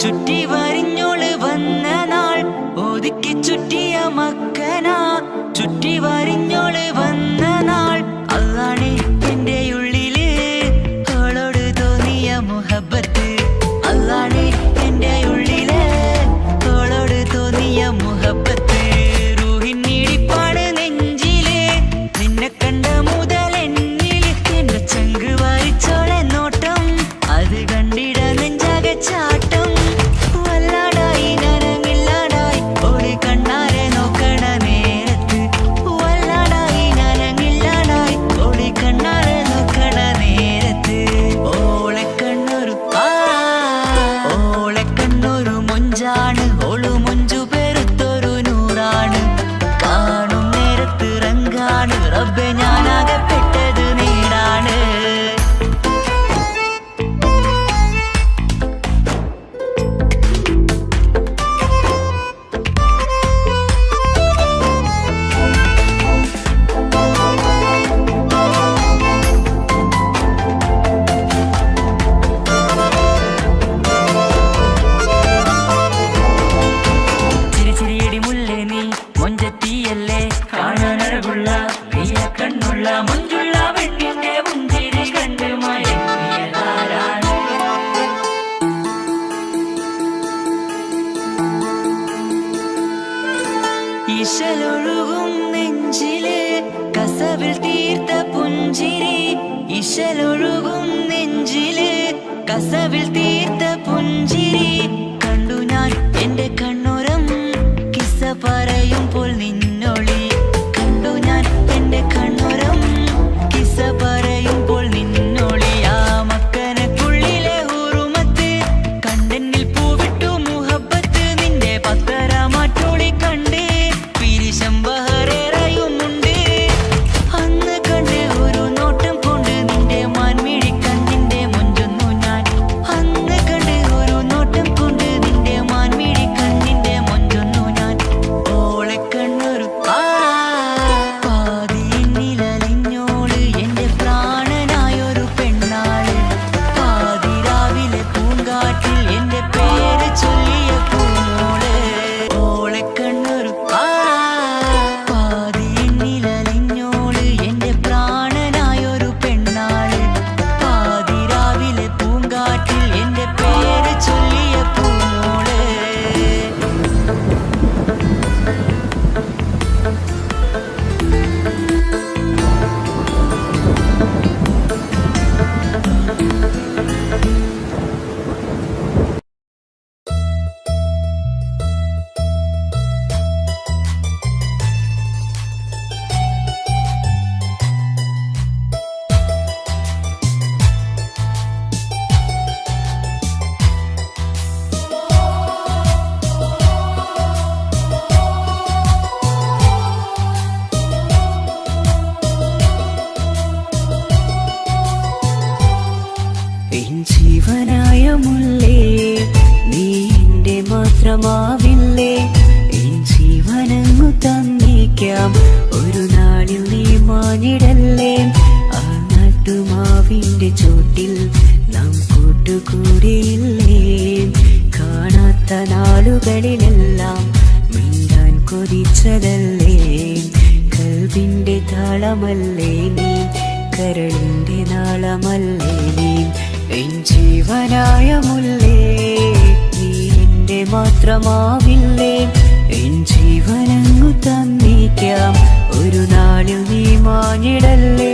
ചുറ്റി വരിഞ്ഞോള് വന്ന നാൾ വരിഞ്ഞോള് വന്ന നാൾ അതാണ് എന്റെ ഉള്ളില് ഓളോട് തോന്നിയ മുഹബത്ത് അതാണ് എന്റെ ഉള്ളില് ഓളോട് തോന്നിയ മുഹബത്ത് റൂഹിന്നിടിപ്പാണ് നെഞ്ചില് നിന്നെ കണ്ട മുതൽ എന്നില് എന്റെ ചങ്ക് വാരിച്ചോളെ നോട്ടം അത് കണ്ടിട നെഞ്ചാകെ ചാട്ടം വല്ലാടായി നനങ്ങില്ലാടായി ഓടി കണ്ണാരെ നോക്കണ നേരത്ത് വല്ലാടായി നനങ്ങില്ലാടായി ഓടി കണ്ണാരെ നോക്കണ നേരത്ത് ഓളെ കണ്ണൊരു മൊഞ്ചാണ് ഓളു മൊഞ്ചു പെരുത്തൊരു നൂറാണ് കാണും നേരത്ത് റങ്കാണ് റബ്ബെ ഞാനാകെ പെട്ടത് നീടാണ് ചിരി ചിരിയടി മുല്ലേ നീ മൊഞ്ചത്തിയല്ലേ കാണാനഴകുള്ള പ്രിയ കണ്ണുള്ള മൊഞ്ചുള്ള പെണ്ണിന്റെ പുഞ്ചിരി കണ്ട് മയങ്ങിയതാരാണ് ഇശലൊഴുകും നെഞ്ചിലെ കസവിൽ തീർത്ത പുഞ്ചിരി ഇശലൊഴുകും നെഞ്ചിലെ കസവിൽ തീർത്ത പുഞ്ചിരി കണ്ടു ഞാൻ എന്റെ കണ്ണുരം കിസ്സ പറയുമ്പോൾ നിന്നൊളി കണ്ടു ഞാൻ എന്റെ കണ്ണുരം കിസ്സ പറയുമ്പോൾ നിന്നൊളി ആ മക്കനക്കുള്ളിലെ ഹുറുമത്ത് കണ്ടെന്നിൽ പൂവിട്ടു മുഹബത്ത് നിന്റെ പത്തര മാറ്റൊളി കണ്ട് പിരിശം ബഹറേറയുമുണ്ട് അന്ന് കണ്ട് ഒരു നോട്ടം കൊണ്ട് നിന്റെ മാൻമിഴി കണ്ണിന്റെ മൊഞ്ചൊന്നു ഞാൻ അന്ന് കണ്ട് ഒരു നോട്ടം കൊണ്ട് നിന്റെ മാൻമിഴി കണ്ണിന്റെ മൊഞ്ചൊന്നു ഞാൻ ഓളെ കണ്ണൊരു പാതിയിലലിഞ്ഞോള് എന്റെ പ്രാണനായൊരു പെണ്ണാള് പാതിരാവിലെ പൂങ്കാറ്റിൽ എന്റെ പേര് ചൊല്ലിയ പൂമോള് ഓളെ കണ്ണൊരു പാതിയിലലിഞ്ഞോള് എന്റെ പ്രാണനായൊരു പെണ്ണാള് പാതിരാവിലെ പൂങ്കാറ്റിൽ എന്റെ പേര് ചൊല്ലിയ പൂമോള് എൻ ജീവനായ മുല്ലേ നീ എന്റെ മാത്രമാവില്ലേ എൻ ജീവനങ്ങു തന്നേക്കാം ഒരു നാളിൽ നീ മാഞ്ഞിടല്ലേ ആ നാട്ടുമാവിന്റെ ചോട്ടിൽ നാം കൂട്ടുകൂടിയില്ലേ കാണാത്ത നാളുകളിലെല്ലാം മിണ്ടാൻ കൊതിച്ചതല്ലേ കൽവിന്റെ താളമല്ലേ നീ കരളിന്റെ നാളമല്ലേ നീ എൻ ജീവനായ മുല്ലേ നീ എന്റെ മാത്രമാവില്ലേ എൻ ജീവനങ്ങു തന്നേക്കാം ഒരു നാളിൽ നീ മാഞ്ഞിടല്ലേ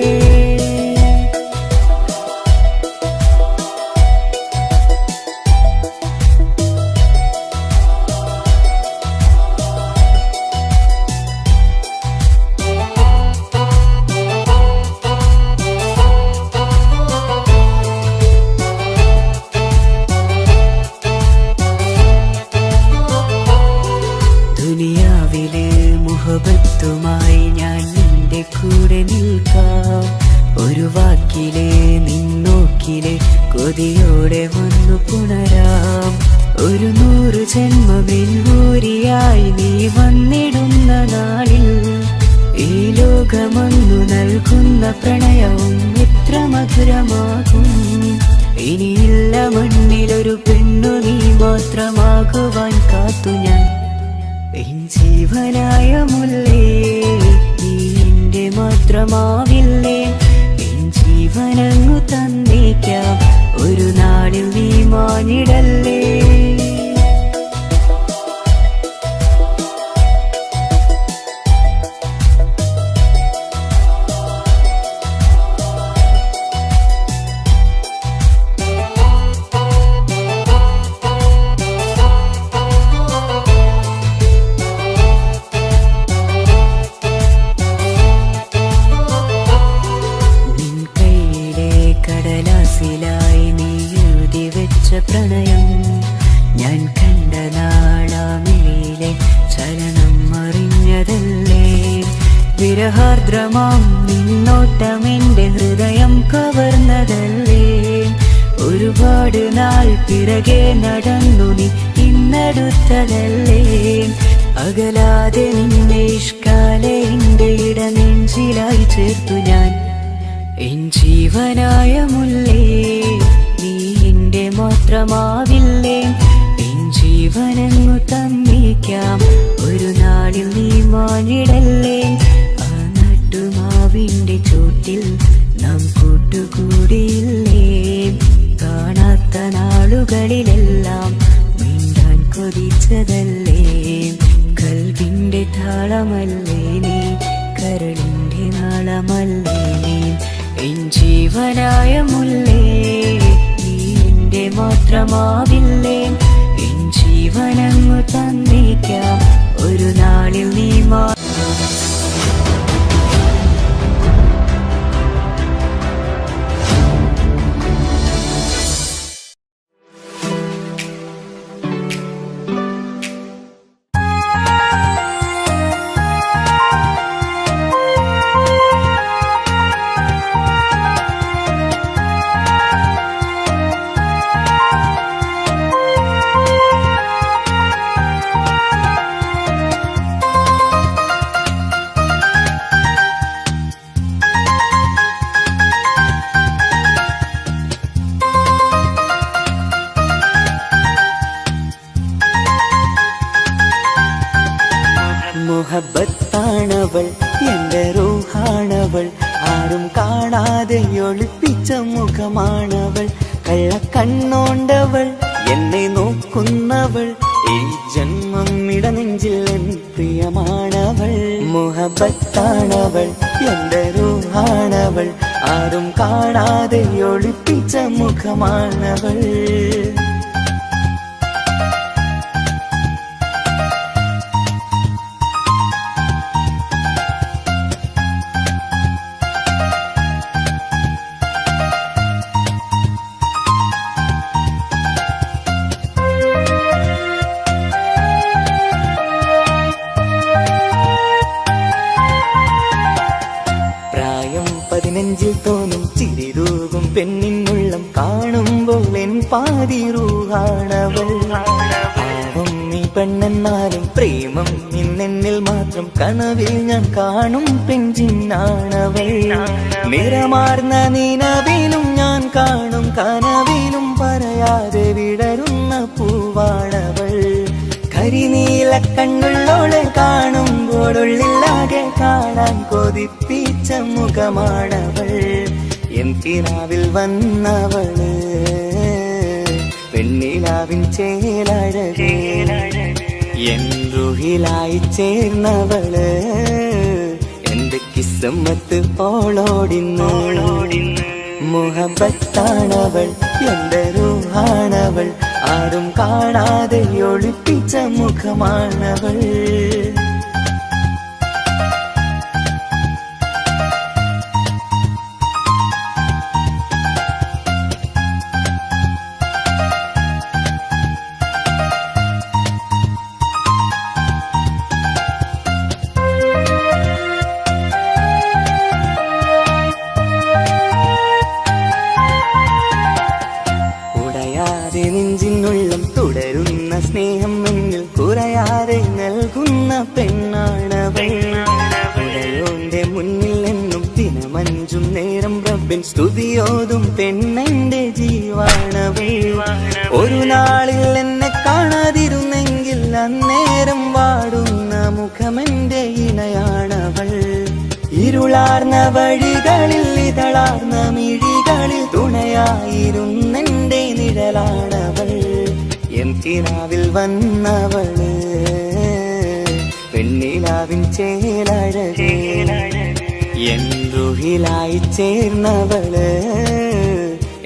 ദുനിയാവിലെ മുഹബത്തുമായി ഞാൻ നിന്റെ കൂടെ നിൽക്കാം ഒരു വാക്കിലെ നിന്നോക്കിലെ കൊതിയോടെ വന്നു പുണരാം ഒരു 100 ജന്മമെൻകൂരിയായി നീ വന്നിടുന്ന നാളിൽ ഈ ലോകമൊന്നു നൽകുന്ന പ്രണയവും എത്ര മധുരമാകും ഇനിയില്ല മണ്ണിലൊരു പെണ്ണു നീ മാത്രമാകുവാൻ കാത്തു ഞാൻ എൻ ജീവനായ മുല്ലേ നീ മാത്രമാവില്ലേ എൻ ജീവനങ്ങു തന്നേക്കാം ഒരു നാളിൽ നീ മാനിടല്ലേ കടലാസിലായി നീ എഴുതി വെച്ച പ്രണയം ഞാൻ കണ്ട നാളാമിലെ ചലനം അറിഞ്ഞതല്ലേ വിരഹാർദ്രമാം നിന്നോട്ടമെന്റെ ഹൃദയം കവർന്നതല്ലേ ഒരുപാട് നാൾ പിറകെ നടന്നു നീ ഇന്നടുത്തതല്ലേ അകലാതെ നിന്നെ ഇഷ്കാലെ എന്റെ ഇടനെഞ്ചിലായി ചേർത്തു ഞാൻ എൻ ജീവനായ മുല്ലേ നീ എന്റെ മാത്രമാവില്ലേ എൻ ജീവനങ്ങു തന്നേക്കാം ഒരു നാളിൽ നീ മാനിടല്ലേ ആ നട്ടുമാവിന്റെ ചോട്ടിൽ നാം കൂട്ടുകൂടിയില്ലേ കാണാത്ത നാളുകളിലെല്ലാം മിണ്ടാൻ കൊതിച്ചതല്ലേ കൽവിന്റെ താളമല്ലേ നീ കരളിന്റെ നാളമല്ലേ നീ എൻ ജീവനായ മുല്ലേ നീ എന്റെ മാത്രമാവില്ലേ എൻ ജീവനങ്ങു തന്നേക്കാം ഒരു നാളിൽ നീ മുഹബത്താണവൾ എന്റെ റൂഹാണവൾ ആരും കാണാതെ ഒളിപ്പിച്ച മുഖമാണവൾ കള്ളക്കണ്ണോണ്ടവൾ എന്നെ നോക്കുന്നവൾ ഈ ജന്മം ഇടനെഞ്ചിൽ എൻ പ്രിയമാണവൾ മുഹബത്താണവൾ എന്റെ റൂഹാണവൾ ആരും കാണാതെ ഒളിപ്പിച്ച മുഖമാണവൾ നെഞ്ചിൽ തോന്നും ചിരിതൂകും പെണ്ണിനുള്ളം കാണുമ്പോൾ എൻ പാതി റൂഹാണവൾ പാവം നീ പെണ്ണെന്നാലും പ്രേമം ഇന്നെന്നിൽ മാത്രം കനവിൽ ഞാൻ കാണും പെഞ്ചിന്നാണവൾ നിറമാർന്ന നിലവിലും ഞാൻ കാണും കനവിലും പറയാതെ വിടരുന്ന പൂവാണവൾ കരിനീല കണ്ണുള്ളോളെ കാണുമ്പോഴുള്ളിലാകെ കാണാൻ കൊതിപ്പിച്ച മുഖമാണവൾ എൻ കിനാവിൽ വന്നവള് പെണ്ണിലാവിൻ ചേലഴകേ എൻ റുഹിലായി ചേർന്നവള് എന്റെ കിസ്മത്ത് ഓളോടിന്നോളോടിന്ന് മുഹബത്താണവൾ എന്റെ റൂഹാണവൾ ആരും കാണാതെ ഒളിപ്പിച്ച മുഖമാണവൾ നെഞ്ചിനുള്ളം തുടരുന്ന സ്നേഹം എന്നിൽ കുറയാതെ നൽകുന്ന പെണ്ണാണവൾ ഉടയോന്റെ മുന്നിൽ എന്നും ദിനമഞ്ചും നേരം റബ്ബിൻ സ്തുതിയോതും പെണ്ണെന്റെ ജീവാണവൾ ഒരു നാളിൽ എന്നെ കാണാതിരുന്നെങ്കിൽ അന്നേരം വാടുന്ന മുഖമെന്റെ ഇണയാണവൾ ഇരുളാർന്ന വഴികളിൽ ഇതളാർന്ന മിഴികളിൽ തുണയായിരുന്നെന്റെ നിഴലാണവൾ എൻ കിനാവിൽ വന്നവള് പെണ്ണിലാവിൻ ചേലഴകേ എൻ റുഹിലായി ചേർന്നവള്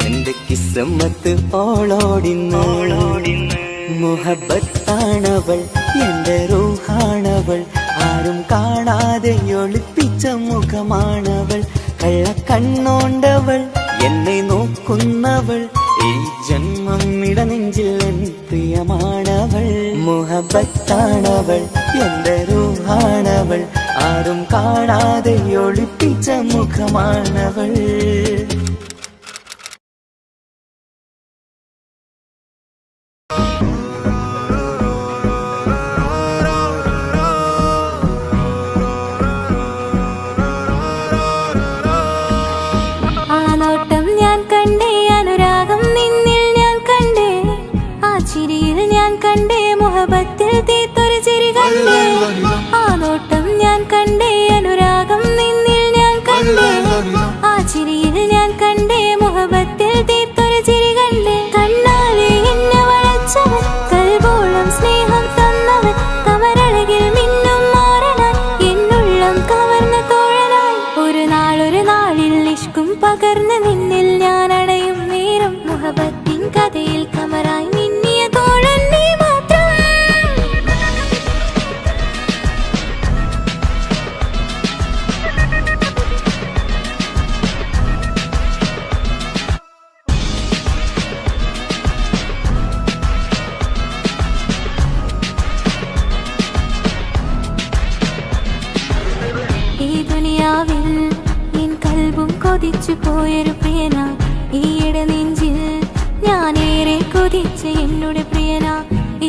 എന്റെ കിസ്മത്ത് ഓളോടിന്നോളോടിന്ന് മുഹബത്താണവൾ എന്റെ റൂഹാണവൾ ആരും കാണാതെ ഒളിപ്പിച്ച മുഖമാണവൾ കള്ളക്കണ്ണോണ്ടവൾ എന്നെ നോക്കുന്നവൾ ഈ ജന്മം ഇടനെഞ്ചിൽ എൻ പ്രിയമാണവൾ മുഹബത്താണവൾ എന്റെ റൂഹാണവൾ ആരും കാണാതെ ഒളിപ്പിച്ച മുഖമാണവൾ. മുഹബത്തിൽ തീർത്തൊരു ചിരി കണ്ടേ ആ നോട്ടം ഞാൻ കണ്ടേ അനുരാഗം നിന്നിൽ ഞാൻ കണ്ടേ ആ ചിരിയിൽ ഞാൻ കണ്ടേ മുഹബത്തിൽ തീർത്തൊരു ചിരി കണ്ടേ കണ്ണാലെ എന്നെ വളച്ചവൻ കൽബോളം സ്നേഹം തന്നവൻ കമരഴകിൽ മിന്നും മാറനായി എന്നുള്ളം കവർന്ന തോഴനായി ഒരു നാളിൽ ഇഷ്കും പകർന്ന് നിന്നിൽ ഞാൻ അടയും നേരം മുഹബത്തിൻ കഥയിൽ കമറായി മിന്നിയ തോഴൻ നീ മാത്രം. ഈ ദുനിയാവിൽ എൻ കൽബും കൊതിച്ചു പോയൊരു പ്രിയന ഈയിടെ നെഞ്ചിൽ ഞാനേറെ കൊതിച്ച എന്നോട് പ്രിയന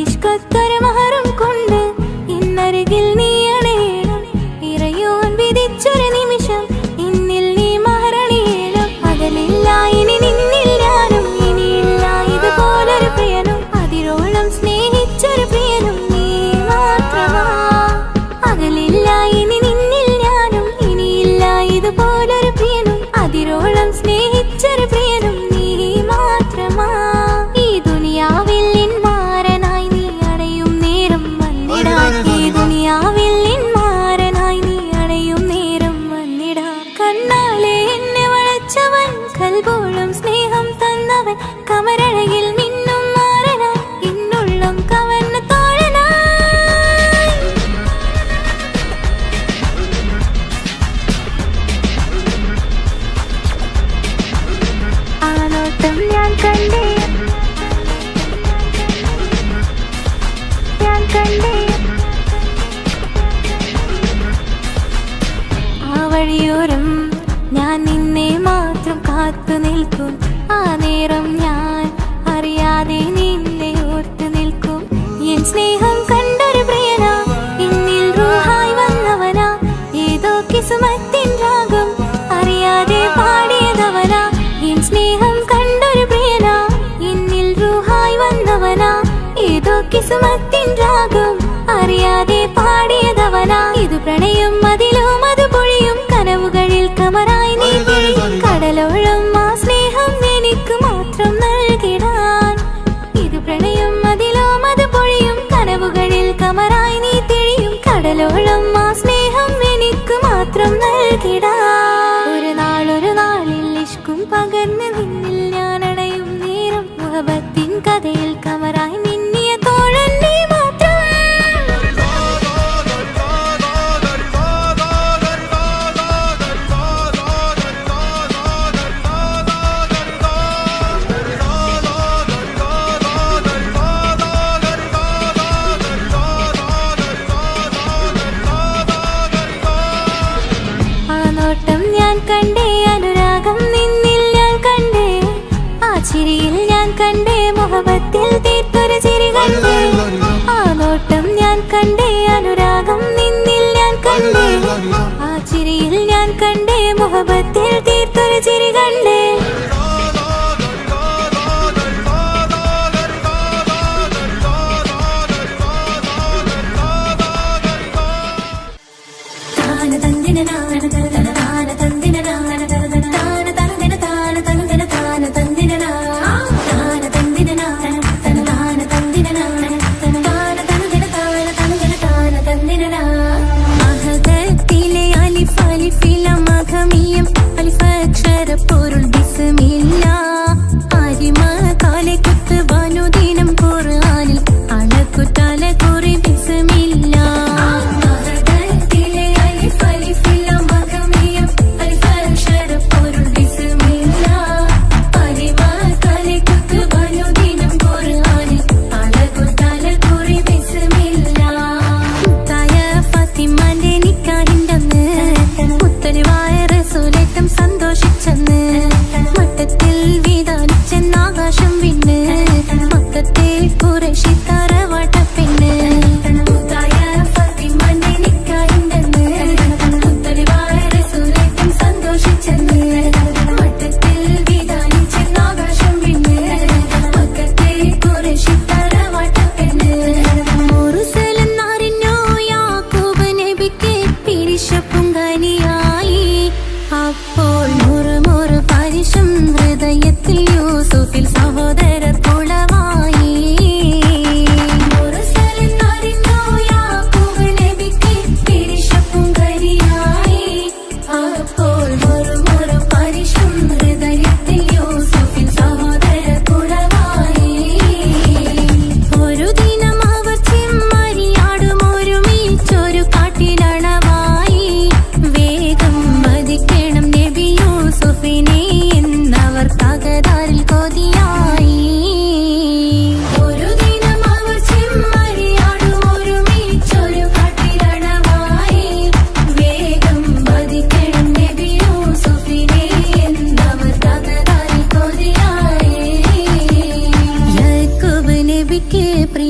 ഇഷ്കത്തൊരു മഹറും കൊണ്ട് ഇന്നരികിൽ നീ അണയണം ഇറയോൻ വിധിച്ചൊരു നിമിഷം ഇന്നിൽ നീ മഹറണിയേണം അകലില്ല ഇനി നിന്നിൽ ഞാനും ഇനിയില്ല ഇതുപോലൊരു പ്രിയനും അതിരോളം സ്നേഹിച്ചൊരു പ്രിയനും നീ മാത്രമാ അകലില്ല ഇനി നിന്നിൽ ഞാനും ഇനിയില്ല ഇതുപോലൊരു പ്രിയനും അതിരോളം സ്നേഹിച്ചൊരു പ്രിയനും നീ മാത്രമാ. ഈ ദുനിയാവിൽ എൻ മാരനായി നീ അടയും നേരം വന്നിടാൻ ഈ ദുനിയാവിൽ എൻ മാരനായി നീ അടയും നേരം വന്നിടാൻ കണ്ണാലെ എന്നെ വളച്ചവൻ കൽബോളം സ്നേഹം തന്നവൻ കമരഴകിൽ മിന്നും മാറനായി എന്നുള്ളം കവർന്ന തോഴനായി. ആ നോട്ടം ഞാൻ കണ്ടേ ആ വഴിയോരം ഞാൻ നിന്നെ മാത്രം കാത്തു നിൽക്കും ആ നേരം ഞാൻ അറിയാതെ നിന്നെ ഓർത്തു നിൽക്കും എൻ സ്നേഹം കണ്ടൊരു പ്രിയന എന്നിൽ റൂഹായി വന്നവനാ ഏതോ കിസ്മത്തിൻ രാഗം അറിയാതെ പാടിയതവനാ എൻ സ്നേഹം കണ്ടൊരു പ്രിയന എന്നിൽ റൂഹായി വന്നവനാ ഏതോ കിസ്മത്തിൻ രാഗം അറിയാതെ പാടിയതവനാ ഇത് പ്രണയം അതിലും അത് പൊഴിയും കനവുകളിൽ കമറായി നീ തെളിയും കടലോളം ആ സ്നേഹം എനിക്ക് മാത്രം നൽകിടാൻ ഇത് പ്രണയം അതിലും അത് പൊഴിയും കനവുകളിൽ കമറായി നീ തെളിയും കടലോളം ആ സ്നേഹം എനിക്ക് മാത്രം നൽകിടാൻ ഒരു നാളിൽ ഇഷ്കും പകർന്ന് നിന്നിൽ ഞാൻ അടയും നേരം മുഹബത്തിൻ കഥയിൽ കമറായി മിന്നിയ തോഴൻ നീ മാത്രം. ആ നോട്ടം ഞാൻ കണ്ടേ അനുരാഗം നിന്നിൽ ഞാൻ കണ്ടേ ആ ചിരിയിൽ ഞാൻ കണ്ടേ മുഹബത്തിൽ തീർത്തൊരു ചിരി കണ്ടേ ആ നോട്ടം ഞാൻ കണ്ടേ അനുരാഗം നിന്നിൽ ഞാൻ കണ്ടേ ആ ചിരിയിൽ ഞാൻ കണ്ടേ മുഹബത്തിൽ തീർത്തൊരു ചിരി കണ്ടേ. താന തന്ദിന നാന തന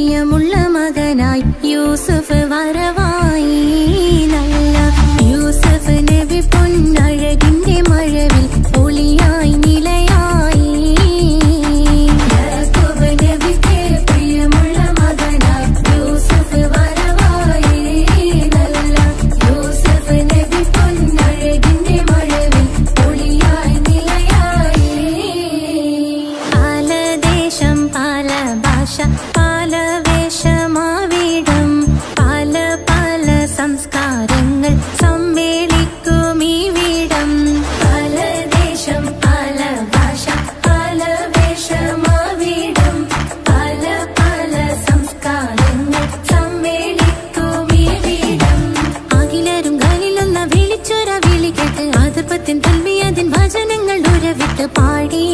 പ്രിയമുള്ള മകനായി യൂസുഫ് വരവായി. നല്ല യൂസുഫ് നബി പൊന്നഴകിന്റെ മഴവിൽ ഒളിയായി നിലയായി. യാക്കൂബ് നബിക്ക് പ്രിയമുള്ള മകനായി യൂസുഫ് വരവായി. നല്ല യൂസുഫ് നബി പൊന്നഴകിന്റെ മഴവിൽ ഒളിയായി നിലയായി. പല ദേശം പല ഭാഷ പല വേഷമാവിടം പല പല സംസ്കാരങ്ങൾ സമ്മേളിക്കും ഈ വീടം. പല ദേശം പല ഭാഷ പല വേഷമാവിടം പല പല സംസ്കാരങ്ങൾ സമ്മേളിക്കും ഈ വീടം. അഖിലരും ഖലീലൊന്ന വിളിച്ചൊര വിളി കേട്ട് അതിർപ്പത്തിൻ തൽബിയത്തിൻ വചനങ്ങൾ ഉരവിട്ട് പാടി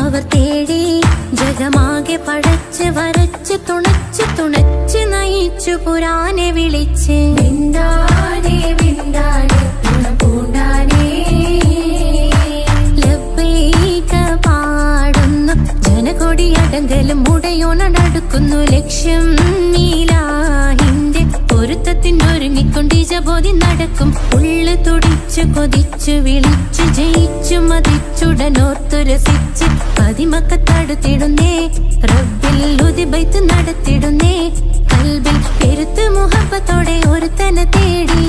അവർ തേടി ജഗമാകെ പടച്ച് വരച്ച് തുണച്ച് നയിച്ചു പുരാനെ വിളിച്ച്. വിണ്ടാനെ വിണ്ടാനെ പൂണ്ടാനെ ലബ്ബൈക പാടുന്നു ജനകൊടിയടങ്കലും ഉടയോണടുക്കുന്നു. ലക്ഷ്യം നീലാഹിന്റെ പൊരുത്തത്തിന്റെ ഒരുങ്ങിക്കൊണ്ട് ജബോധി നടക്കും. ഉള്ളു തുടിച്ചു കൊതിച്ചു വിളിച്ചു ജയിച്ചു മതിച്ചുടനോർത്തു രസിച്ച് പതിമക്കത്തടുത്തിടുന്നേ റബ്ബിൽ ഉദിബൈത്ത് നടത്തിടുന്നേ. കൽബിൽ പെരുത്ത് മുഹബത്തോടെ ഒരുത്തനെ തേടി